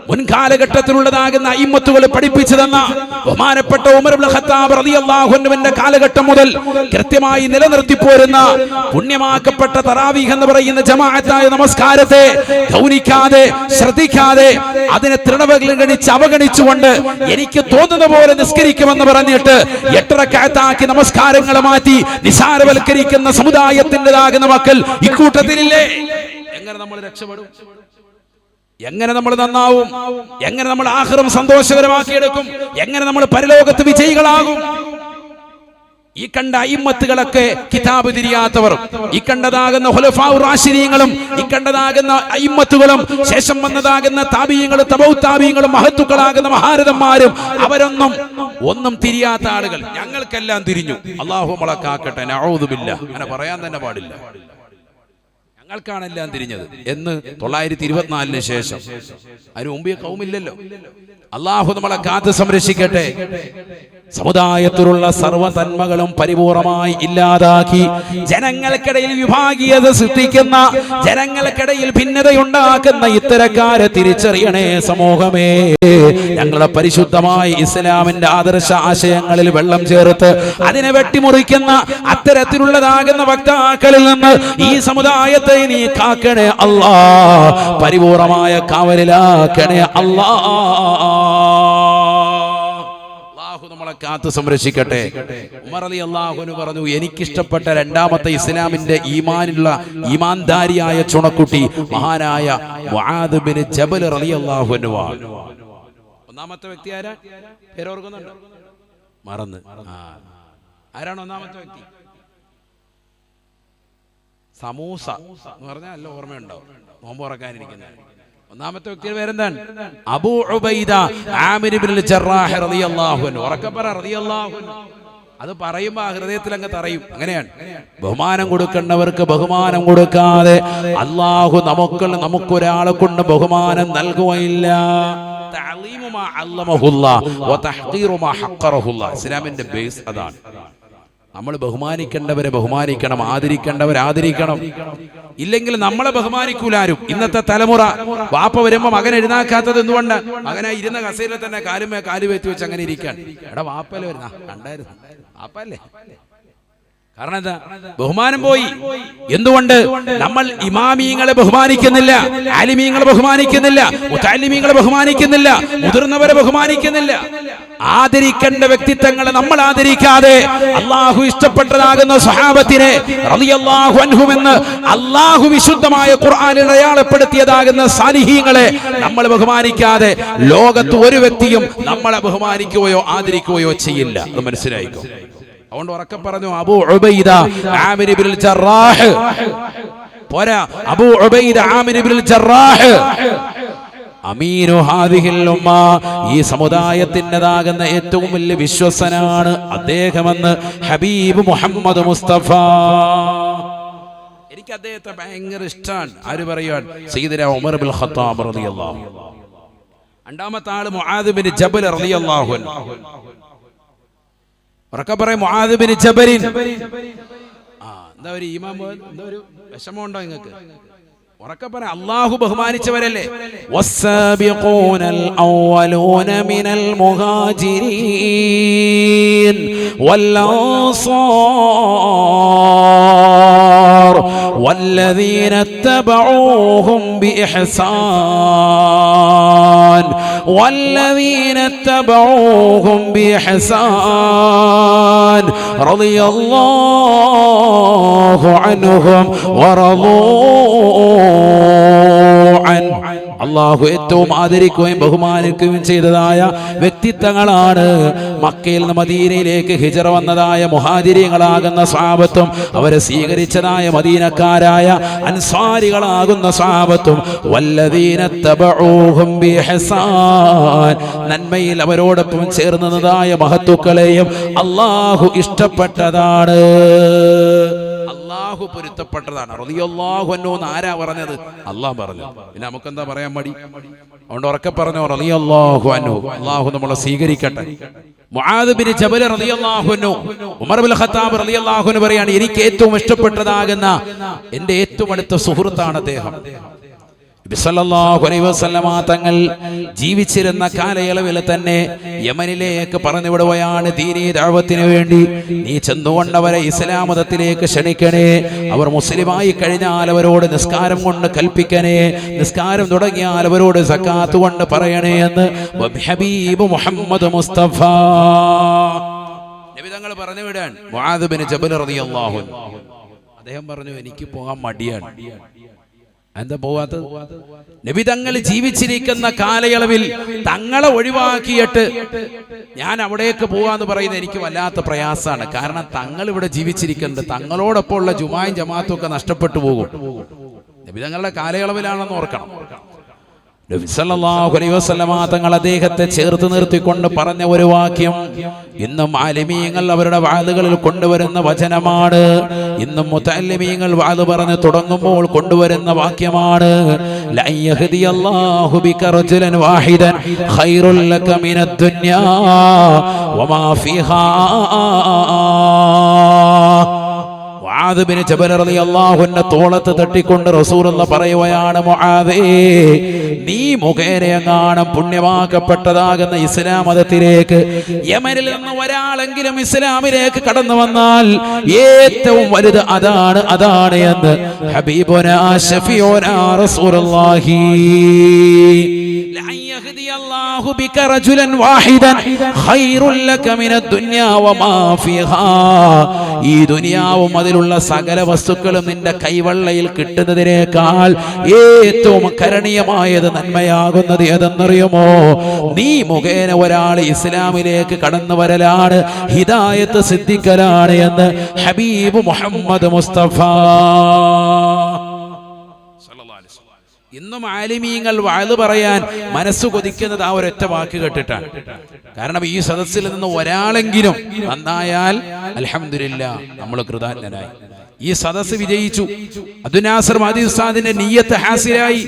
മുൻകാലഘട്ടത്തിലുള്ളതാകുന്ന അയിമ്മത്തുകൾ പഠിപ്പിച്ചു തന്ന ബഹുമാനപ്പെട്ട ഉമർ ഇബ്നു ഖത്താബ് റളിയല്ലാഹു അൻഹുവിന്റെ കാലഘട്ടം മുതൽ കൃത്യമായി നിലനിർത്തിപ്പോരുന്ന പുണ്യമാക്കപ്പെട്ട തറാവീഹ് എന്ന് പറയുന്ന ജമാഅത്തായ നമസ്കാരത്തെ ഗൗനിക്കാതെ, ശ്രദ്ധിക്കാതെ, അതിനെ തൃണവൽക്കരിച്ച് അവഗണിച്ചുകൊണ്ട് എനിക്ക് തോന്നുന്ന പോലെ നിസ്കരിക്കുമെന്ന് പറഞ്ഞിട്ട് 8 റക്അത്താക്കി നമസ്കാരങ്ങളെ മാറ്റി നിസാരവൽക്കരിക്കുന്ന സമുദായത്തിൻ്റെതാകുന്ന മക്കൾ ഇക്കൂട്ടത്തിലില്ലേ? എങ്ങനെ നമ്മൾ രക്ഷപ്പെടും? എങ്ങനെ നമ്മൾ നന്നാവും? എങ്ങനെ നമ്മൾ ആഖിറം സന്തോഷകരമാക്കിയെടുക്കും? എങ്ങനെ നമ്മൾ പരലോകത്ത് വിജയികളാകും? ഈ കണ്ട അയിമ്മത്തുകളൊക്കെ കിതാബ് തിരിയാത്തവർ, ഈ കണ്ടതാകുന്ന ഖുലഫാഉ റാഷിദീങ്ങളും, ഈ കണ്ടതാകുന്ന അയിമ്മത്തുകളും, ശേഷം വന്നതാകുന്ന താബിഈങ്ങളും തബഉ താബിഈങ്ങളും, മഹത്തുക്കളാകുന്ന മഹാരഥന്മാരും ഒന്നും തിരിയാത്ത ആളുകൾ. ഞങ്ങൾക്കെല്ലാം തിരിഞ്ഞു. അല്ലാഹു നമ്മളെ കാക്കട്ടെ. നഊദു ബില്ലാഹ്. അങ്ങനെ പറയാൻ തന്നെ പാടില്ല. ഞങ്ങൾക്കാണെല്ലാം തിരിഞ്ഞത് എന്ന് 924 ശേഷം. അതിന് മുമ്പേ കൗമില്ലല്ലോ. അല്ലാഹു നമ്മളെ കാത്ത് സംരക്ഷിക്കട്ടെ. സമുദായത്തിലുള്ള സർവ്വ തന്മകളും പരിപൂർണമായി ഇല്ലാതാക്കി ജനങ്ങൾക്കിടയിൽ വിഭാഗീയത സൃഷ്ടിക്കുന്ന, ജനങ്ങൾക്കിടയിൽ ഭിന്നതയുണ്ടാക്കുന്ന ഇത്തരക്കാരെ തിരിച്ചറിയണേ സമൂഹമേ. ഞങ്ങളെ പരിശുദ്ധമായ ഇസ്ലാമിന്റെ ആദർശ ആശയങ്ങളിൽ വെള്ളം ചേർത്ത് അതിനെ വെട്ടിമുറിക്കുന്ന അത്തരത്തിലുള്ളതാകുന്ന വക്താക്കളിൽ നിന്ന് ഈ സമുദായത്തെ നീ കാക്കണേ അല്ലാ, പരിപൂർണമായ കാവലിലാക്കണേ അല്ലാ. അല്ലാഹു നമ്മളെ കാത്തു സംരക്ഷിക്കട്ടെ. ഉമർ റളിയല്ലാഹു അൻഹു പറഞ്ഞു, എനിക്കിഷ്ടപ്പെട്ട രണ്ടാമത്തെ ഇസ്ലാമിന്റെ ഈമാൻദാരിയായ ചുണക്കുട്ടി മഹാനായ മുആദ് ബിൻ ജബൽ റളിയല്ലാഹു അൻഹു ആണ്. ഒന്നാമത്തെ വ്യക്തി ആരാ? പേരോർക്കുന്നുണ്ടോ? മറന്ന്. ആരാണ് ഒന്നാമത്തെ വ്യക്തി? സമൂസ എന്ന് പറഞ്ഞാൽ നല്ല ഓർമ്മയുണ്ടാവും, നോമ്പ് തുറക്കാനിരിക്കുന്ന ഒന്നാമത്തെ വ്യക്തിയുടെ പേരെന്താണ്? അബൂ ഉബൈദ ആമിർ ഇബ്നുൽ ജറാഹ് റളിയല്ലാഹു അൻഹു. ഉറക്കെ പറ റളിയല്ലാഹു അൻഹു. അത് പറയുമ്പോ ഹൃദയത്തിൽ അങ്ങ് തറയും. അങ്ങനെയാണ് ബഹുമാനം കൊടുക്കേണ്ടവർക്ക് ബഹുമാനം കൊടുക്കാതെ അല്ലാഹു നമുക്കൊരാളെ കൊണ്ട് ബഹുമാനം നൽകുകയില്ല. ഇസ്ലാമിന്റെ ബേസ് അതാണ്. നമ്മൾ ബഹുമാനിക്കേണ്ടവരെ ബഹുമാനിക്കണം, ആദരിക്കേണ്ടവരെ ആദരിക്കണം. ഇല്ലെങ്കിൽ നമ്മളെ ബഹുമാനിക്കൂലാരും. ഇന്നത്തെ തലമുറ വാപ്പ വരുമ്പോ മകൻ എഴുന്നേക്കാത്തത് എന്തുകൊണ്ട്? മകനെ ഇരുന്ന കസേരയിൽ തന്നെ കാല് വെച്ച് വെച്ച് അങ്ങനെ ഇരിക്കാൻ. എടാ വാപ്പല്ലേ വരുന്ന കണ്ടായിരുന്നു, വാപ്പല്ലേ? കാരണം എന്താ? ബഹുമാനം പോയി. എന്തുകൊണ്ട്? നമ്മൾ ഇമാമിയങ്ങളെ ബഹുമാനിക്കുന്നില്ല, ആലിമീങ്ങളെ ബഹുമാനിക്കുന്നില്ല, മുതഅല്ലിമീങ്ങളെ ബഹുമാനിക്കുന്നില്ല, മുതിർന്നവരെ ബഹുമാനിക്കുന്നില്ല. ആദരിക്കേണ്ട വ്യക്തിത്വങ്ങളെ നമ്മൾ ആദരിക്കാതെ അള്ളാഹു ഇഷ്ടപ്പെട്ടതാകുന്ന സ്വഹാബത്തിനെ റളിയല്ലാഹു അൻഹും എന്ന് അള്ളാഹു വിശുദ്ധമായ ഖുർആനിൽ അടയാളപ്പെടുത്തിയതാകുന്ന സാലിഹീങ്ങളെ നമ്മൾ ബഹുമാനിക്കാതെ ലോകത്ത് ഒരു വ്യക്തിയും നമ്മളെ ബഹുമാനിക്കുകയോ ആദരിക്കുകയോ ചെയ്യില്ല. അത് മനസ്സിലായിക്കോ. അതുകൊണ്ട് ഉറക്കെ പറഞ്ഞു, അബൂ ഉബൈദ ആമിർ ഇബ്നുൽ ജറാഹ് പോരാ, അബൂ ഉബൈദ ആമിർ ഇബ്നുൽ ജറാഹ് അമീനു ഹാദിഹിൽ ഉമ്മ, ഈ സമുദായത്തിൻ്റെതാകുന്ന ഏറ്റവും വലിയ വിശ്വസനാണ് അദ്ദേഹമെന്ന് ഹബീബ് മുഹമ്മദ് മുസ്തഫ. എനിക്ക് അദ്ദേഹത്തെ ഭയങ്കര ഇഷ്ടമാണ്. ആര് പറയാൻ? സയ്യിദുനാ ഉമർ ഇബ്നുൽ ഖത്താബ് റളിയല്ലാഹു അൻഹു. രണ്ടാമത്തെ ആള് മുആദ് ബിൻ ജബൽ റളിയല്ലാഹു അൻഹു. ഉറക്കെ പറയും, മുആദ് ബിൻ ജബലിൻ. എന്താ ഒരു ഈമാൻ, എന്താ ഒരു വിഷമമുണ്ടോ നിങ്ങൾക്ക്? ഉറക്കെ പറ. അല്ലാഹു ബഹുമാനിച്ചവരല്ലേ. വസ്സാബിഖൂനൽ അവ്വലൂന മിനൽ മുഹാജിരീൻ വൽ അൻസാർ വല്ലദീന തബഊഹും ബിഇഹ്സാൻ والذين اتبعوهم بإحسان رضي الله عنهم ورضوا عنه. അള്ളാഹു ഏറ്റവും ആദരിക്കുകയും ബഹുമാനിക്കുകയും ചെയ്തതായ വ്യക്തിത്വങ്ങളാണ് മക്കയിൽ നിന്ന് മദീനയിലേക്ക് ഹിജറ വന്നതായ മുഹാജിരീങ്ങളാകുന്ന സ്വഹാബത്തും അവരെ സ്വീകരിച്ചതായ മദീനക്കാരായ അൻസാരികളാകുന്ന സ്വഹാബത്തും വല്ലദീന തബഊഹും ബിഇഹ്സാൻ, നന്മയിൽ അവരോടൊപ്പം ചേർന്നതായ മഹത്തുക്കളെയും അള്ളാഹു ഇഷ്ടപ്പെട്ടതാണ്, അല്ലാഹു പൊരുത്തപ്പെട്ടതാണ്. റളിയല്ലാഹു അൻഹു എന്ന് ആരാ പറഞ്ഞത്? അല്ലാഹു പറഞ്ഞു. പിന്നെ നമുക്കെന്താ പറയാൻ മടി? അതുകൊണ്ട് ഉറക്കെ പറഞ്ഞോ റളിയല്ലാഹു അൻഹു. അല്ലാഹു നമ്മളെ സ്വീകരിക്കട്ടെ. മുആദ് ബിൻ ജബൽ റളിയല്ലാഹു അൻഹു, ഉമർ ഇബ്നുൽ ഖത്താബ് റളിയല്ലാഹു അൻഹു പറയാണ്, എനിക്ക് ഏറ്റവും ഇഷ്ടപ്പെട്ടതാകുന്ന എൻ്റെ ഏറ്റവും അടുത്ത സുഹൃത്താണ് അദ്ദേഹം. സല്ലല്ലാഹു അലൈഹി വസല്ലമ തങ്ങൾ ജീവിച്ചിരുന്ന കാലയളവിൽ തന്നെ യമനിലേക്ക് പറഞ്ഞുവിടുകയാണ്, ദീനീ ദഅവത്തിന് വേണ്ടി നീ ചെന്നുകൊണ്ടവരെ ഇസ്ലാം മതത്തിലേക്ക് ക്ഷണിക്കണേ, അവർ മുസ്ലിമായി കഴിഞ്ഞാൽ അവരോട് നിസ്കാരം കൊണ്ട് കൽപ്പിക്കണേ, നിസ്കാരം തുടങ്ങിയാൽ അവരോട് സക്കാത്ത് കൊണ്ട് പറയണേ എന്ന് ഹബീബ് മുഹമ്മദ് മുസ്തഫ നബി തങ്ങൾ പറഞ്ഞു വിടാൻ. മുആദ് ബിൻ ജബൽ റളിയല്ലാഹു അൻഹു അദ്ദേഹം പറഞ്ഞു, എനിക്ക് പോകാൻ മടിയാണ്. എന്താ പോവാത്തത്? നബി തങ്ങൾ ജീവിച്ചിരിക്കുന്ന കാലയളവിൽ തങ്ങളെ ഒഴിവാക്കിയിട്ട് ഞാൻ അവിടേക്ക് പോവാന്ന് പറയുന്നത് എനിക്ക് വല്ലാത്ത പ്രയാസമാണ്. കാരണം തങ്ങൾ ഇവിടെ ജീവിച്ചിരിക്കുന്നത്, തങ്ങളോടൊപ്പം ഉള്ള ജുമായും ജമാഅത്തും ഒക്കെ നഷ്ടപ്പെട്ടു പോകും. നബി തങ്ങളുടെ കാലയളവിലാണെന്ന് ഓർക്കണം. നബി സല്ലല്ലാഹു അലൈഹി വസല്ലമ തങ്ങൾ അദ്ദേഹത്തെ ചേർത്ത് നിർത്തിക്കൊണ്ട് പറഞ്ഞ ഒരു വാക്യം ഇന്നും ആലിമീങ്ങൾ അവരുടെ വാളുകളിൽ കൊണ്ടുവരുന്ന വചനമാണ്. ഇന്നും മുതഅല്ലിമീങ്ങൾ വാള് പറഞ്ഞ് തുടങ്ങുമ്പോൾ കൊണ്ടുവരുന്ന വാക്യമാണ്, ലാ യഹ്ദിയല്ലാഹു ബിക റജുലൻ വാഹിദൻ ഖൈറുൽ ലക മിനദ് ദുനിയാ വമാ ഫീഹാ. മുആദ് ബിൻ ജബൽ റളിയല്ലാഹു അൻഹു തോളത്ത് തട്ടിക്കൊണ്ട് റസൂലുള്ളാഹി പറയുകയാണ്, മുആദേ, നീ മുഖേന എങ്ങാനും പുണ്യമാക്കപ്പെട്ടതാകുന്ന ഇസ്ലാം മതത്തിലേക്ക് യമനിൽ നിന്ന് ഒരാളെങ്കിലും ഇസ്ലാമിലേക്ക് കടന്നു വന്നാൽ ഏറ്റവും വലുത് അതാണ് എന്ന് ഹബീബുനാ ശഫീഉനാ റസൂലുള്ളാഹി അല്ലാഹു ബിക റജുലൻ വാഹിദൻ ഖൈറുൽ ലക മിനദ് ദുനിയാ വമാ ഫീഹാ. ഈ ദുനിയാവും അതിലുള്ള സകല വസ്തുക്കളും നിന്റെ കൈവെള്ളയിൽ കിട്ടുന്നതിനേക്കാൾ ഏറ്റവും കരണീയമായത് നന്മയാകുന്നത് ഏതെന്നറിയുമോ? നീ മുഖേന ഒരാൾ ഇസ്ലാമിലേക്ക് കടന്നു വരലാണ്, ഹിദായത്ത് സിദ്ധിക്കലാണ് എന്ന് ഹബീബ് മുഹമ്മദ് മുസ്തഫ. ഇന്നും ആലിമീങ്ങൾ വഅദ് പറയാൻ മനസ്സ് കൊതിക്കുന്നത് ആ ഒരൊറ്റ വാക്ക് കേട്ടിട്ടാണ്. കാരണം ഈ സദസ്സിൽ നിന്ന് ഒരാളെങ്കിലും നന്നായാൽ അൽഹംദുലില്ലാ, നമ്മൾ കൃതജ്ഞനായി. ഈ സദസ്സ് വിജയിച്ചു. അബ്ദുനാസർ മദീ ഉസ്താദിന്റെ നിയ്യത്ത് ഹാസിലായി.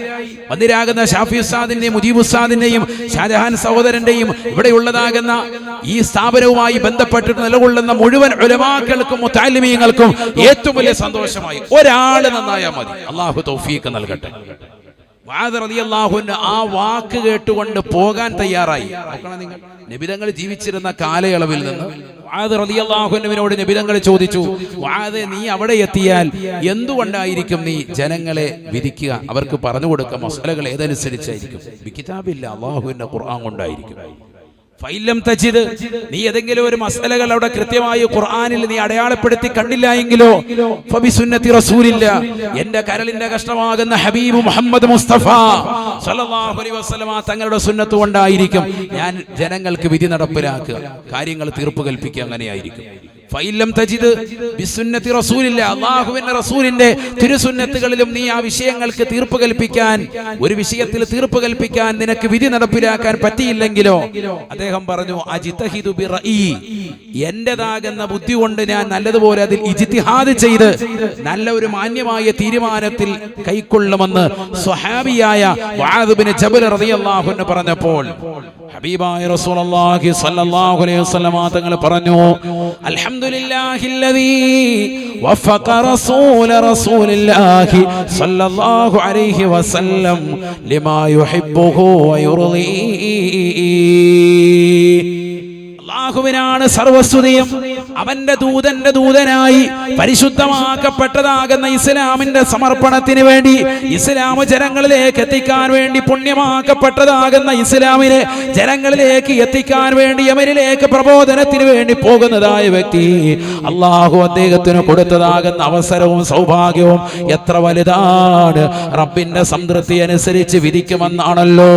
മന്ദിരാകുന്ന ഷാഫി ഉസ്താദിന്റെയും മുജീബ് ഉസ്താദിന്റെയും ഷാജഹാൻ സഹോദരന്റെയും ഇവിടെയുള്ളതാകുന്ന ഈ സ്ഥാപനവുമായി ബന്ധപ്പെട്ടിട്ട് നിലകൊള്ളുന്ന മുഴുവൻ ഉലമാക്കൾക്കും മുതഅല്ലിമീങ്ങൾക്കും ഏറ്റവും വലിയ സന്തോഷമായി. ഒരാൾ നന്നായാൽ മതി. അല്ലാഹു തൗഫീഖ് നൽകട്ടെ. മുആദ് റളിയല്ലാഹു അൻഹു ആ വാക്ക് കേട്ടുകൊണ്ട് പോകാൻ തയ്യാറായി. നിങ്ങൾ നബിതങ്ങൾ ജീവിച്ചിരുന്ന കാലയളവിൽ നിന്ന് മുആദ് റളിയല്ലാഹു അൻഹുവിനോട് നബിതങ്ങൾ ചോദിച്ചു, മുആദ്, നീ അവിടെ എത്തിയാൽ എന്തുകൊണ്ടായിരിക്കും നീ ജനങ്ങളെ വിധിക്കുക? അവർക്ക് പറഞ്ഞു കൊടുക്കുക മസലകൾ ഏതനുസരിച്ചായിരിക്കും? ബികിതാബില്ല, അല്ലാഹുവിന്റെ ഖുർആൻ കൊണ്ടായിരിക്കും. ഫൈലം തജിദ്, നീ ഏതെങ്കിലും ഒരു മസലകൾ അവിടെ കൃത്യമായി ഖുർആനിൽ നീ അടയാളപ്പെടുത്തി കണ്ടില്ല എങ്കിലോ ഫബിസുന്നതി റസൂലില്ല, എന്റെ കരളിന്റെ കഷ്ടമാകുന്ന ഹബീബ് മുഹമ്മദ് മുസ്തഫ സല്ലല്ലാഹു അലൈഹി വസല്ലമ തങ്ങളുടെ സുന്നത്ത് കൊണ്ടായിരിക്കും ഞാൻ ജനങ്ങൾക്ക് വിധി നടപ്പിലാക്കുക, കാര്യങ്ങൾ തീർപ്പ് കൽപ്പിക്കുക. അങ്ങനെയായിരിക്കും. ഫൈലം തജിദ് ബിസുന്നതി റസൂലില്ല, അല്ലാഹുവിന്റെ റസൂലിന്റെ തിരുസുന്നത്തുകളിലും നീ ആ വിഷയങ്ങൾക്ക് തീർപ്പ് കൽപ്പിക്കാൻ, ഒരു വിഷയത്തിൽ തീർപ്പ് കൽപ്പിക്കാൻ നിനക്ക് വിധി നടപ്പിലാക്കാൻ പറ്റിയില്ലെങ്കിലോ അദ്ദേഹം പറഞ്ഞു, അജ്തഹിദു ബിറഈ, എന്റേതാകുന്ന ബുദ്ധി കൊണ്ട് ഞാൻ നല്ലതുപോലെ അതിൽ ഇജ്തിഹാദ് ചെയ്ത് നല്ല ഒരു മാന്യമായ തീരുമാനത്തിൽ കൈക്കൊള്ളുമെന്ന് സ്വഹാബിയായ മുആദ് ബിൻ ജബൽ റളിയല്ലാഹു അൻഹു പറഞ്ഞപ്പോൾ ഹബീബായ റസൂലുള്ളാഹി സ്വല്ലല്ലാഹു അലൈഹി വസല്ലം തങ്ങൾ പറഞ്ഞു, അൽഹംദുലില്ലാഹില്ലദീ വഫഖ റസൂലില്ലാഹി സ്വല്ലല്ലാഹു അലൈഹി വസല്ലം ലിമാ യുഹിബ്ബുഹു വയുർളീ. അല്ലാഹുവിനാണ് സർവസ്തുതിയും. അവന്റെ ദൂതനായി പരിശുദ്ധമാക്കപ്പെട്ടതാകുന്ന ഇസ്ലാമിന്റെ സമർപ്പണത്തിന് വേണ്ടി, ഇസ്ലാം ജനങ്ങളിലേക്ക് എത്തിക്കാൻ വേണ്ടി, പുണ്യമാക്കപ്പെട്ടതാകുന്ന ഇസ്ലാമിനെ ജനങ്ങളിലേക്ക് എത്തിക്കാൻ വേണ്ടി യമനിലേക്ക് പ്രബോധനത്തിന് വേണ്ടി പോകുന്നതായ വ്യക്തി, അല്ലാഹു അദ്ദേഹത്തിന് കൊടുത്തതാകുന്ന അവസരവും സൗഭാഗ്യവും എത്ര വലുതാണ്. റബ്ബിന്റെ സംതൃപ്തി അനുസരിച്ച് വിധിക്കുമെന്നാണല്ലോ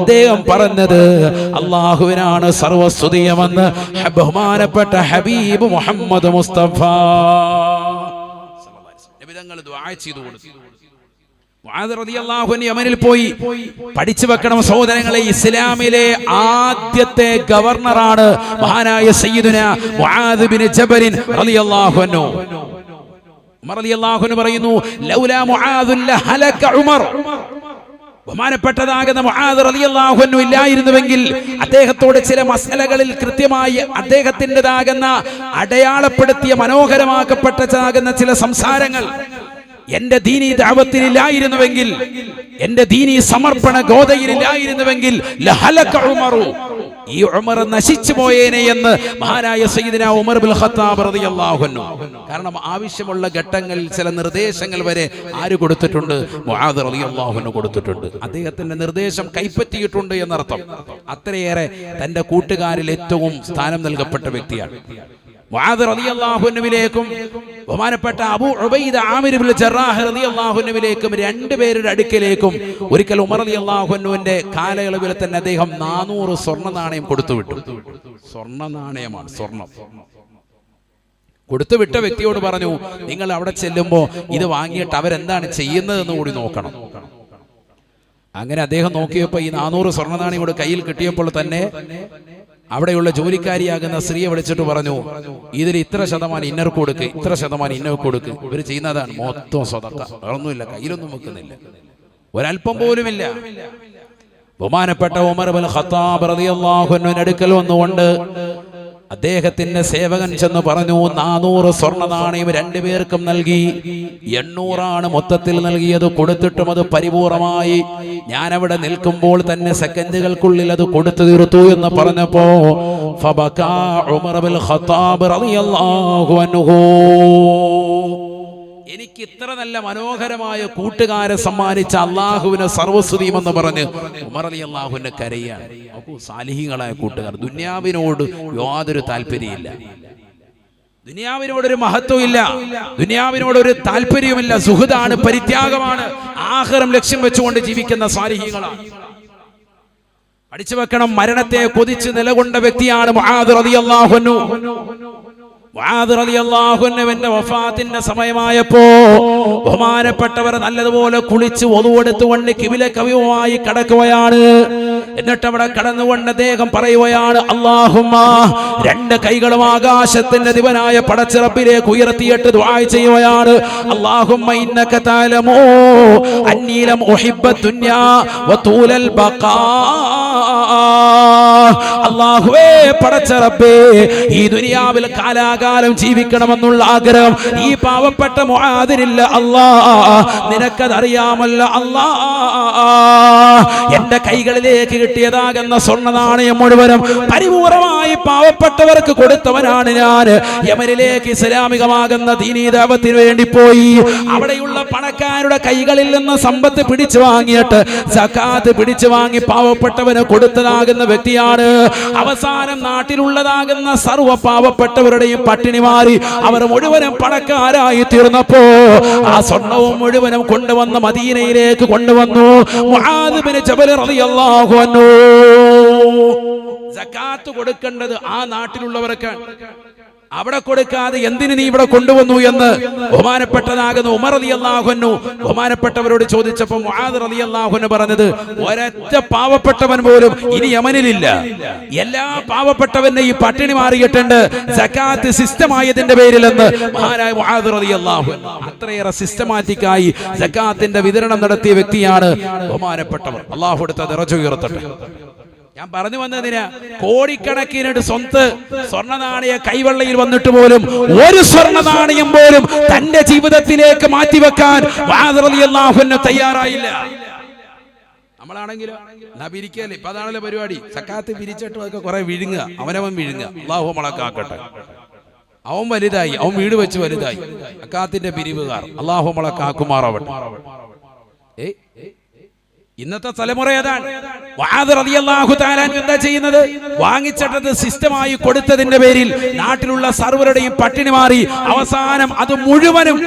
അദ്ദേഹം പറഞ്ഞത്. അല്ലാഹുവിനാണ് സർവസ്തുതിയുമെന്ന് ബഹുമാനപ്പെട്ട ഹബീബ് മുഹമ്മദ് മുസ്തഫ നബിതങ്ങൾ ദുആ ചെയ്തു കൊടുത്തു. മുആദ് റളിയല്ലാഹു അൻഹു യമനിൽ പോയി. പഠിച്ചു വെക്കണം സഹോദരങ്ങളെ, ഇസ്ലാമിലെ ആദ്യത്തെ ഗവർണറാണ് മഹാനായ സയ്യിദുനാ മുആദ് ബിൻ ജബൽ റളിയല്ലാഹു അൻഹു. ഉമർ റളിയല്ലാഹു അൻഹു പറയുന്നു, ലൗലാ മുആദ് ലഹലക ഉമർ. ബഹുമാനപ്പെട്ടതാകുന്ന മുആദ് റളിയല്ലാഹു അൻഹു ഇല്ലായിരുന്നുവെങ്കിൽ, അദ്ദേഹത്തോട് ചില മസലകളിൽ കൃത്യമായി അദ്ദേഹത്തിൻ്റെതാകുന്ന അടയാളപ്പെടുത്തിയ മനോഹരമാക്കപ്പെട്ടതാകുന്ന ചില സംസാരങ്ങൾ എന്റെ ദീനീ ദഅവത്തിലില്ലായിരുന്നുവെങ്കിൽ, എന്റെ ദീനീ സമർപ്പണ ഗോതയിലില്ലായിരുന്നുവെങ്കിൽ ലഹലക ഉമറു, ഈ ഉമർ നശിച്ചു പോയേനെ എന്ന് മഹാനായ സയ്യിദുനാ ഉമർ ഇബ്നുൽ ഖത്താബ് റളിയല്ലാഹു അൻഹു. കാരണം ആവശ്യമുള്ള ഘട്ടങ്ങളിൽ ചില നിർദ്ദേശങ്ങൾ വരെ ആര് കൊടുത്തിട്ടുണ്ട്? മുആദ് റളിയല്ലാഹു അൻഹു കൊടുത്തിട്ടുണ്ട്. അദ്ദേഹത്തിന്റെ നിർദ്ദേശം കൈപ്പറ്റിയിട്ടുണ്ട് എന്നർത്ഥം. അത്രയേറെ തന്റെ കൂട്ടുകാരിൽ ഏറ്റവും സ്ഥാനം നൽകപ്പെട്ട വ്യക്തിയാണ്. മുആദ് റളിയല്ലാഹു അൻഹുവിലേക്കും ബഹുമാനപ്പെട്ട അബൂ ഉബൈദ ആമിർ ഇബ്നുൽ ജറാഹ് റളിയല്ലാഹു അൻഹുവിലേക്കും രണ്ടുപേരുടെ അടുക്കലേക്കും ഒരിക്കൽ ഉമർ റളിയല്ലാഹു അൻഹുവിന്റെ കാലയളവിൽ തന്നെ അദ്ദേഹം 400 സ്വർണ്ണ നാണയം കൊടുത്തുവിട്ടു. സ്വർണ്ണ നാണയമാണ്, സ്വർണം കൊടുത്തുവിട്ട വ്യക്തിയോട് പറഞ്ഞു, നിങ്ങൾ അവിടെ ചെല്ലുമ്പോൾ ഇത് വാങ്ങിയിട്ട് അവരെന്താണ് ചെയ്യുന്നതെന്ന് കൂടി നോക്കണം. അങ്ങനെ അദ്ദേഹം നോക്കിയപ്പോൾ ഈ 400 സ്വർണ്ണ നാണയം കൂടെ കയ്യിൽ കിട്ടിയപ്പോൾ തന്നെ അവിടെയുള്ള ജോലിക്കാരിയാകുന്ന സ്ത്രീയെ വിളിച്ചിട്ട് പറഞ്ഞു, ഇതിൽ ഇത്ര ശതമാനം ഇന്നർക്ക് കൊടുക്ക്, ഇത്ര ശതമാനം ഇന്നർക്ക് കൊടുക്ക്. ഇവർ ചെയ്യുന്നതാണ് മൊത്തം സ്വതക്ക, വേറൊന്നുമില്ല, കയ്യിലൊന്നും വെക്കുന്നില്ല, ഒരല്പം പോലുമില്ല. ബഹുമാനപ്പെട്ട ഉമർ ഇബ്നുൽ ഖത്താബ് റളിയല്ലാഹു അൻഹുവിന്റെ അടുക്കൽ വന്നുകൊണ്ട് അദ്ദേഹത്തിന്റെ സേവകൻ ചെന്ന് പറഞ്ഞു 400 സ്വർണ്ണ നാണയം രണ്ടുപേർക്കും നൽകി. 800 മൊത്തത്തിൽ നൽകിയത്. കൊടുത്തിട്ടും അത് പരിപൂർണമായി ഞാനവിടെ നിൽക്കുമ്പോൾ തന്നെ സെക്കൻഡുകൾക്കുള്ളിൽ അത് കൊടുത്തു തീർത്തു എന്ന് പറഞ്ഞപ്പോ ഫബകാ ഉമർ ബിൻ ഖത്താബ് റളിയല്ലാഹു അൻഹു. എനിക്ക് ഇത്ര നല്ല മനോഹരമായ കൂട്ടുകാരെ സമ്മാനിച്ച അള്ളാഹുവിനെ സർവസ്തുതിയും എന്ന് പറഞ്ഞ് ഉമർ റളിയല്ലാഹുവിനെ കരയാണ്. സാലിഹീങ്ങളായ കൂട്ടുകാർ. ദുനിയാവിനോട് യാതൊരു താല്പര്യമില്ല, ദുനിയാവിനോടൊരു മഹത്വമില്ല, ദുനിയാവിനോടൊരു താല്പര്യവുമില്ല. സുഹൃതാണ്, പരിത്യാഗമാണ്, ആഖിറം ലക്ഷ്യം വെച്ചുകൊണ്ട് ജീവിക്കുന്ന സാലിഹീങ്ങളാണ്. പഠിച്ചു വെക്കണം. മരണത്തെ കൊതിച്ച് നിലകൊണ്ട വ്യക്തിയാണ് മുആദ് റളിയല്ലാഹു അൻഹു. മുആദ് റളിയല്ലാഹു അൻഹുവിന്റെ വഫാത്തിന്റെ സമയമായപ്പോ ബഹുമാനപ്പെട്ടവർ നല്ലതുപോലെ കുളിച്ച് wudu എടുത്തുകൊണ്ട് കിബില കവിയുമായി കടക്കുകയാണ്. എന്നിട്ട് അവിടെ കടന്നുകൊണ്ട് അദ്ദേഹം പറയുകയാണ്, അല്ലാഹുമ്മ, രണ്ട് കൈകളും ആകാശത്തിന്റെ ദിവനായ പടച്ചിറപ്പിലേക്ക് ഉയർത്തിയിട്ട് ദുആ ചെയ്യുകയാണ്. അല്ലാഹുമ്മ ഇന്നക തഅലമു അന്നീ ലം ഉഹിബ്ബ ദുനിയാ വതൂലൽ ബഖാ. അല്ലാഹുവേ, പടച്ചിറപ്പേ, ഈ ദുനിയാവിൽ കാലാകാലം ജീവിക്കണമെന്നുള്ള ആഗ്രഹം ഈ പാവപ്പെട്ട മുആദിനില്ല. അല്ലാഹ്, നിനക്കതറിയാമല്ലോ. അല്ലാഹ്, എന്റെ കൈകളിലേക്ക് കിട്ടിയതാകുന്ന സ്വർണ്ണ നാണയം മുഴുവനും പരിപൂർണമായി പാവപ്പെട്ടവർക്ക് കൊടുത്തവനാണ് ഞാൻ. യമനിലേക്ക് ഇസ്ലാമികമാകുന്ന ദീനീ ദഅവത്തിന് വേണ്ടി പോയി അവിടെയുള്ള പണക്കാരുടെ കൈകളിൽ നിന്ന് സമ്പത്ത് പിടിച്ചു വാങ്ങിയിട്ട് സകാത്ത് പിടിച്ചു വാങ്ങി പാവപ്പെട്ടവന് കൊടുത്തതാകുന്ന വ്യക്തിയാണ്. അവസാനം നാട്ടിലുള്ളതാകുന്ന സർവ്വ പാവപ്പെട്ടവരുടെയും പട്ടിണി മാറി അവർ മുഴുവനും പണക്കാരായി തീർന്നപ്പോ ആ സ്വർണവും മുഴുവനും കൊണ്ടുവന്ന് മദീനയിലേക്ക് കൊണ്ടുവന്നു. മുആദ് ബിൻ ജബൽ റളിയല്ലാഹു അൻഹു. സകാത്ത് കൊടുക്കേണ്ടത് ആ നാട്ടിലുള്ളവർക്കാണ്. അവിടെ കൊടുക്കാതെ എന്തിന് നീ ഇവിടെ കൊണ്ടുവന്നു എന്ന് ബഹുമാനപ്പെട്ടതാകുന്ന ഉമർ റളിയല്ലാഹു അൻഹു ബഹുമാനപ്പെട്ടവരോട് ചോദിച്ചപ്പോൾ മുആദ് റളിയല്ലാഹു അൻഹു പറഞ്ഞത്, ഒരൊറ്റ പാവപ്പെട്ടവൻ പോലും ഇനി യമനിലില്ല. എല്ലാ പാവപ്പെട്ടവനെയും പട്ടിണി മാറിയിട്ടുണ്ട് സകാത്ത് സിസ്റ്റമായതിന്റെ പേരിലെന്ന് മഹാനായ മുആദ് റളിയല്ലാഹു അൻഹു. അത്രയേറെ സിസ്റ്റമാറ്റിക്കായി സകാത്തിന്റെ വിതരണം നടത്തിയ വ്യക്തിയാണ് ബഹുമാനപ്പെട്ടവർ. അല്ലാഹു അടുത്ത ദറജ ഉയർത്തട്ടെ. ഞാൻ പറഞ്ഞു വന്നതിന്, കോടിക്കണക്കിന് സ്വർണ്ണ നാണയ കൈവെള്ളയിൽ വന്നിട്ട് പോലും ഒരു സ്വർണ്ണ നാണയം പോലും തന്റെ ജീവിതത്തിലേക്ക് മാറ്റിവെക്കാൻ മുആദ് റളിയല്ലാഹു അൻഹു തയ്യാറായില്ല. നമ്മളാണെങ്കിലോ പിരിക്കല്ലേ, ഇപ്പൊ അതാണല്ലോ പരിപാടി. സക്കാത്ത് പിരിച്ചിട്ടൊക്കെ കുറെ വിഴുങ്ങുക, അവനവൻ വിഴുങ്ങുക. അല്ലാഹു നമ്മളക്കാക്കട്ടെ. അവൻ വലുതായി, അവൻ വീട് വെച്ച് വലുതായി. സക്കാത്തിന്റെ പിരിവുകാർ അല്ലാഹു നമ്മളക്കാക്കുമാറാവട്ടെ. ഇന്നത്തെ തലമുറ ഏതാണ്? മുആദ് റളിയല്ലാഹു തആല എന്താ ചെയ്യുന്നത്? വാങ്ങിച്ചിട്ടത് സിസ്റ്റമായി കൊടുത്തതിന്റെ പേരിൽ നാട്ടിലുള്ള സർവരുടെയും പട്ടിണി മാറി അവസാനം അത് മുഴുവനും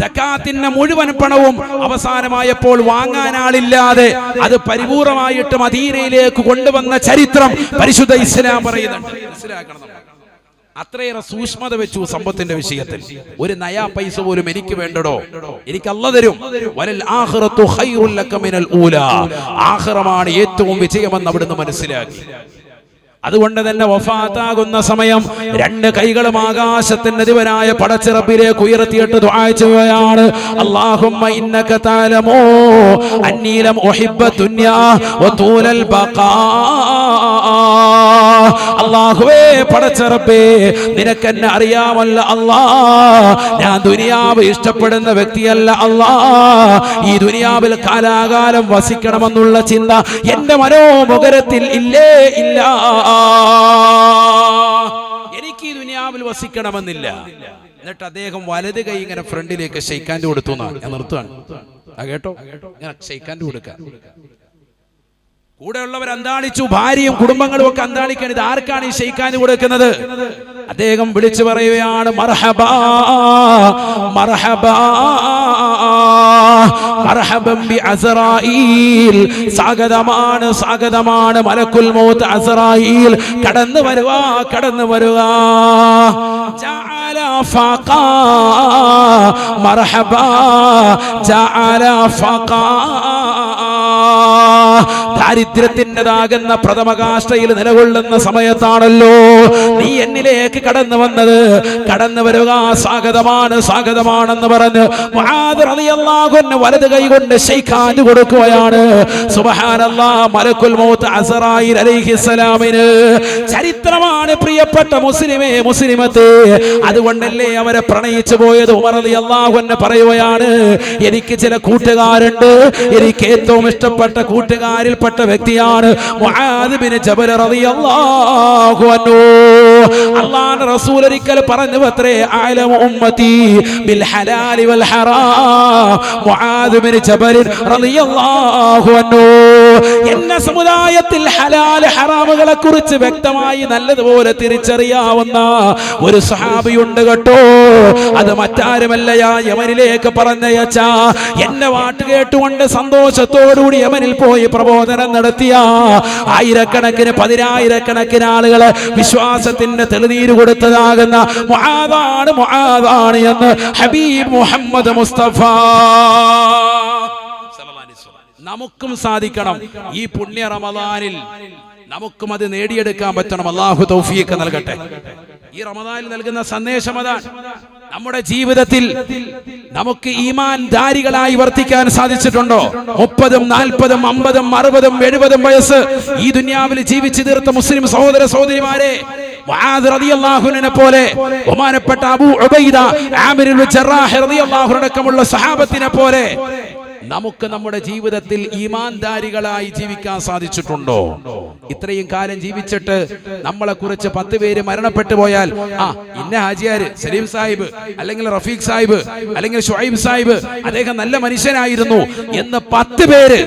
സകാത്തിന്റെ മുഴുവൻ പണവും അവസാനമായപ്പോൾ വാങ്ങാൻ ആളില്ലാതെ അത് പരിപൂർണമായിട്ട് മദീനയിലേക്ക് കൊണ്ടുവന്ന ചരിത്രം പരിശുദ്ധ ഇസ്ലാം പറയുന്നുണ്ട്. മനസ്സിലാക്കണം. അത്രയേറെ സൂക്ഷ്മത വെച്ചു സമ്പത്തിന്റെ വിഷയത്തിൽ. ഒരു നയാ പൈസ പോലും എനിക്ക് വേണ്ടടോ, എനിക്ക് അല്ലാഹു തരും. വലൽ ആഖിറത്തു ഖൈറുൽ ലക മിനൽ ഊലാ. ആഖിറമാണ് ഏറ്റവും വിജയമെന്ന് അവിടുന്ന് മനസ്സിലാക്കി. അതുകൊണ്ട് തന്നെ വഫാത്താകുന്ന സമയം രണ്ട് കൈകളും ആകാശത്തിന്റെ ദിവനായ പടച്ചിറപ്പിലേക്ക് ഉയർത്തിയിട്ട് ദുആ ചെയ്യുകയാണ്. അല്ലാഹുമ്മ ഇന്നക തഅലമു അന്നീ ലം ഉഹിബ്ബ ദുനിയാ വതൂലൽ ബഖാ. അല്ലാഹുവേ, പടച്ചിറപ്പേ, നിനക്കെന്നെ അറിയാമല്ലോ. അല്ലാഹ്, ഞാൻ ദുനിയാവ് ഇഷ്ടപ്പെടുന്ന വ്യക്തിയല്ല. അല്ലാഹ്, ഈ ദുനിയാവിൽ കാലാകാലം വസിക്കണമെന്നുള്ള ചിന്ത എന്റെ മനോമുഖരത്തിൽ ഇല്ലേ ഇല്ല. എനിക്ക് ഈ ദുനിയാവിൽ വസിക്കണമെന്നില്ല. എന്നിട്ട് അദ്ദേഹം വലത് കൈ ഇങ്ങനെ ഫ്രണ്ടിലേക്ക് ഷെയ്ക്കാൻഡ് കൊടുത്തു. ഞാൻ നിർത്തുകയാണ്. കേട്ടോ, ഇങ്ങനെ ഷെയ്ക്കാൻഡ് കൊടുക്കാൻ കൂടെ ഉള്ളവർ അന്താളിച്ചു, ഭാര്യയും കുടുംബങ്ങളും ഒക്കെ അന്താളിക്കാൻ. ഇത് ആർക്കാണ് ഈ ഷെയ്ക്കാൻഡ് കൊടുക്കുന്നത്? അദ്ദേഹം വിളിച്ചു പറയുകയാണ്, മർഹബാ മർഹബാ മർഹബൻ ബി അസ്റായീൽ. സ്വാഗതമാണ്, സ്വാഗതമാണ് മലക്കുൽ മൗത്ത് അസ്റായീൽ. കടന്നു വരുക, കടന്നു വരുക. ജഅല ഫഖാ മർഹബാ ജഅല ഫഖാ. ദാരിദ്ര്യത്തിൻ്റെതാകുന്ന പ്രഥമകാഷ്ഠയിൽ നിലകൊള്ളുന്ന സമയത്താണല്ലോ നീ എന്നിലേക്ക് കടന്നു വന്നത്. കടന്നു വരിക സ്വാഗതമാണ് സ്വാഗതമാണെന്ന് പറഞ്ഞ് മുആദ് റളിയല്ലാഹു അൻഹു വലത് കൈ കൊണ്ട് ഷെയ്ഖാൻ കൊടുക്കുകയാണ്. സുബ്ഹാനല്ലാഹ്, മലക്കുൽ മൗത്ത് അസ്റായീൽ അലൈഹിസ്സലാമിന് ചരിത്രമാണ് പ്രിയപ്പെട്ട മുസ്ലിമേ മുസ്ലിമത്തെ. അതുകൊണ്ടല്ലേ അവരെ പ്രണയിച്ചു പോയത്. ഉമർ റളിയല്ലാഹു അൻഹു പറയുകയാണ്, എനിക്ക് ചില കൂട്ടുകാരുണ്ട്, എനിക്ക് ഏറ്റവും ഇഷ്ടപ്പെട്ട കൂട്ടുകാരിൽപ്പെട്ട വ്യക്തിയാണ് മുആദ് ബിൻ ജബൽ റളിയല്ലാഹു അൻഹു. അല്ലാഹുവിന്റെ റസൂൽ ഒരിക്കൽ പറഞ്ഞു അത്രേ, അലമു ഉമ്മത്തി ബിൽ ഹലാലി വൽ ഹറാം മുആദ് ബിൻ ജബൽ റളിയല്ലാഹു അൻഹു. എന്ന സമുദായത്തിൽ ഹലാൽ ഹറാമുകളെ കുറിച്ച് വ്യക്തമായി നല്ലതുപോലെ തിരിച്ചറിയാവുന്ന ഒരു സഹാബിയുണ്ട് കേട്ടോ. അത് മറ്റാരുമല്ല, യമനിലേക്ക് പറഞ്ഞയച്ച, എന്നെ വാട്ട് കേട്ടുകൊണ്ട് സന്തോഷത്തോടുകൂടി യമനിൽ പോയി പ്രബോധനം നടത്തിയ ആയിരക്കണക്കിന് പതിനായിരക്കണക്കിന് ആളുകളെ വിശ്വാസത്തിന്റെ തെളിനീര് കൊടുത്തതാകുന്ന മുആദാണ് എന്ന് ഹബീബ് മുഹമ്മദ് മുസ്തഫ. നമുക്കും സാധിക്കണം ഈ പുണ്യ റമദാനിൽ, നമുക്കും അത് നേടിയെടുക്കാൻ പറ്റണം. അല്ലാഹു തൗഫീഖ് നൽകട്ടെ. ഈ റമദാനിൽ നൽകുന്ന സന്ദേശം അതാണ്. നമ്മുടെ ജീവിതത്തിൽ നമുക്ക് ഈമാൻ ധാരികളായി വർത്തിക്കാൻ സാധിച്ചിട്ടുണ്ടോ? 30, 40, 50, 60, 70 വയസ്സ് ഈ ദുനിയാവിൽ ജീവിച്ചു തീർത്ത മുസ്ലിം സഹോദര സഹോദരിമാരെ, മുആദ് റളിയല്ലാഹു അൻഹുവിനെ പോലെ ബഹുമാനപ്പെട്ട അബൂ ഉബൈദ ആമിർ ഇബ്നു ജറാഹ് റളിയല്ലാഹു അൻഹു അടക്കമുള്ള സഹാബത്തിനെ പോലെ നമുക്ക് നമ്മുടെ ജീവിതത്തിൽ ഈമാൻദാരികളായി ജീവിക്കാൻ സാധിച്ചിട്ടുണ്ടോ? ഇത്രയും കാലം ജീവിച്ചിട്ട് നമ്മളെ കുറിച്ച് 10 പേര് മരണപ്പെട്ടു പോയാൽ, ഇന്ന ഹാജിയാര് സലീം സാഹിബ്, അല്ലെങ്കിൽ റഫീഖ് സാഹിബ്, അല്ലെങ്കിൽ ഷുഐബ് സാഹിബ്, അദ്ദേഹം നല്ല മനുഷ്യനായിരുന്നു എന്ന് 10 പേര്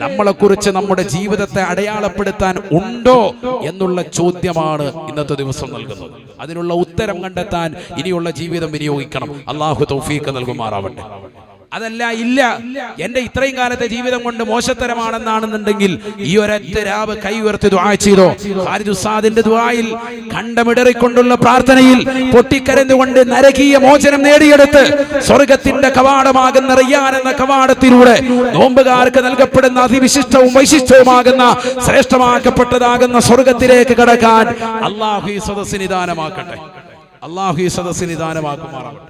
നമ്മളെ കുറിച്ച് നമ്മുടെ ജീവിതത്തെ അടയാളപ്പെടുത്താൻ ഉണ്ടോ എന്നുള്ള ചോദ്യമാണ് ഇന്നത്തെ ദിവസം നൽകുന്നത്. അതിനുള്ള ഉത്തരം കണ്ടെത്താൻ ഇനിയുള്ള ജീവിതം വിനിയോഗിക്കണം. അല്ലാഹു തൗഫീഖ് നൽകുമാറാവട്ടെ. അതല്ല, ഇല്ല, എന്റെ ഇത്രയും കാലത്തെ ജീവിതം കൊണ്ട് മോശത്തരമാണെന്നാണെന്നുണ്ടെങ്കിൽ ഈ ഒരൊറ്റ രാവ് കൈ ഉയർത്തി ദുആ ചെയ്തോ. ഖാലിദ് ഉസ്താദിന്റെ ദുആയിൽ കണ്ടമിടറിക്കൊണ്ടുള്ള പ്രാർത്ഥനയിൽ പൊട്ടിക്കരഞ്ഞുകൊണ്ട് നരകീയ മോചനം നേടിയെടുത്ത് സ്വർഗത്തിന്റെ കവാടമാകുന്ന റയ്യാൻ എന്ന കവാടത്തിലൂടെ നോമ്പുകാർക്ക് നൽകപ്പെടുന്ന അതിവിശിഷ്ടവും വൈശിഷ്ട്യവുമാകുന്ന ശ്രേഷ്ഠമാക്കപ്പെട്ടതാകുന്ന സ്വർഗത്തിലേക്ക് കടക്കാൻ അല്ലാഹു ഈ സദസ്സിന് ദാനമാക്കട്ടെ. അല്ലാഹു ഈ സദസ്സിന് ദാനമാക്കുമാറാകട്ടെ.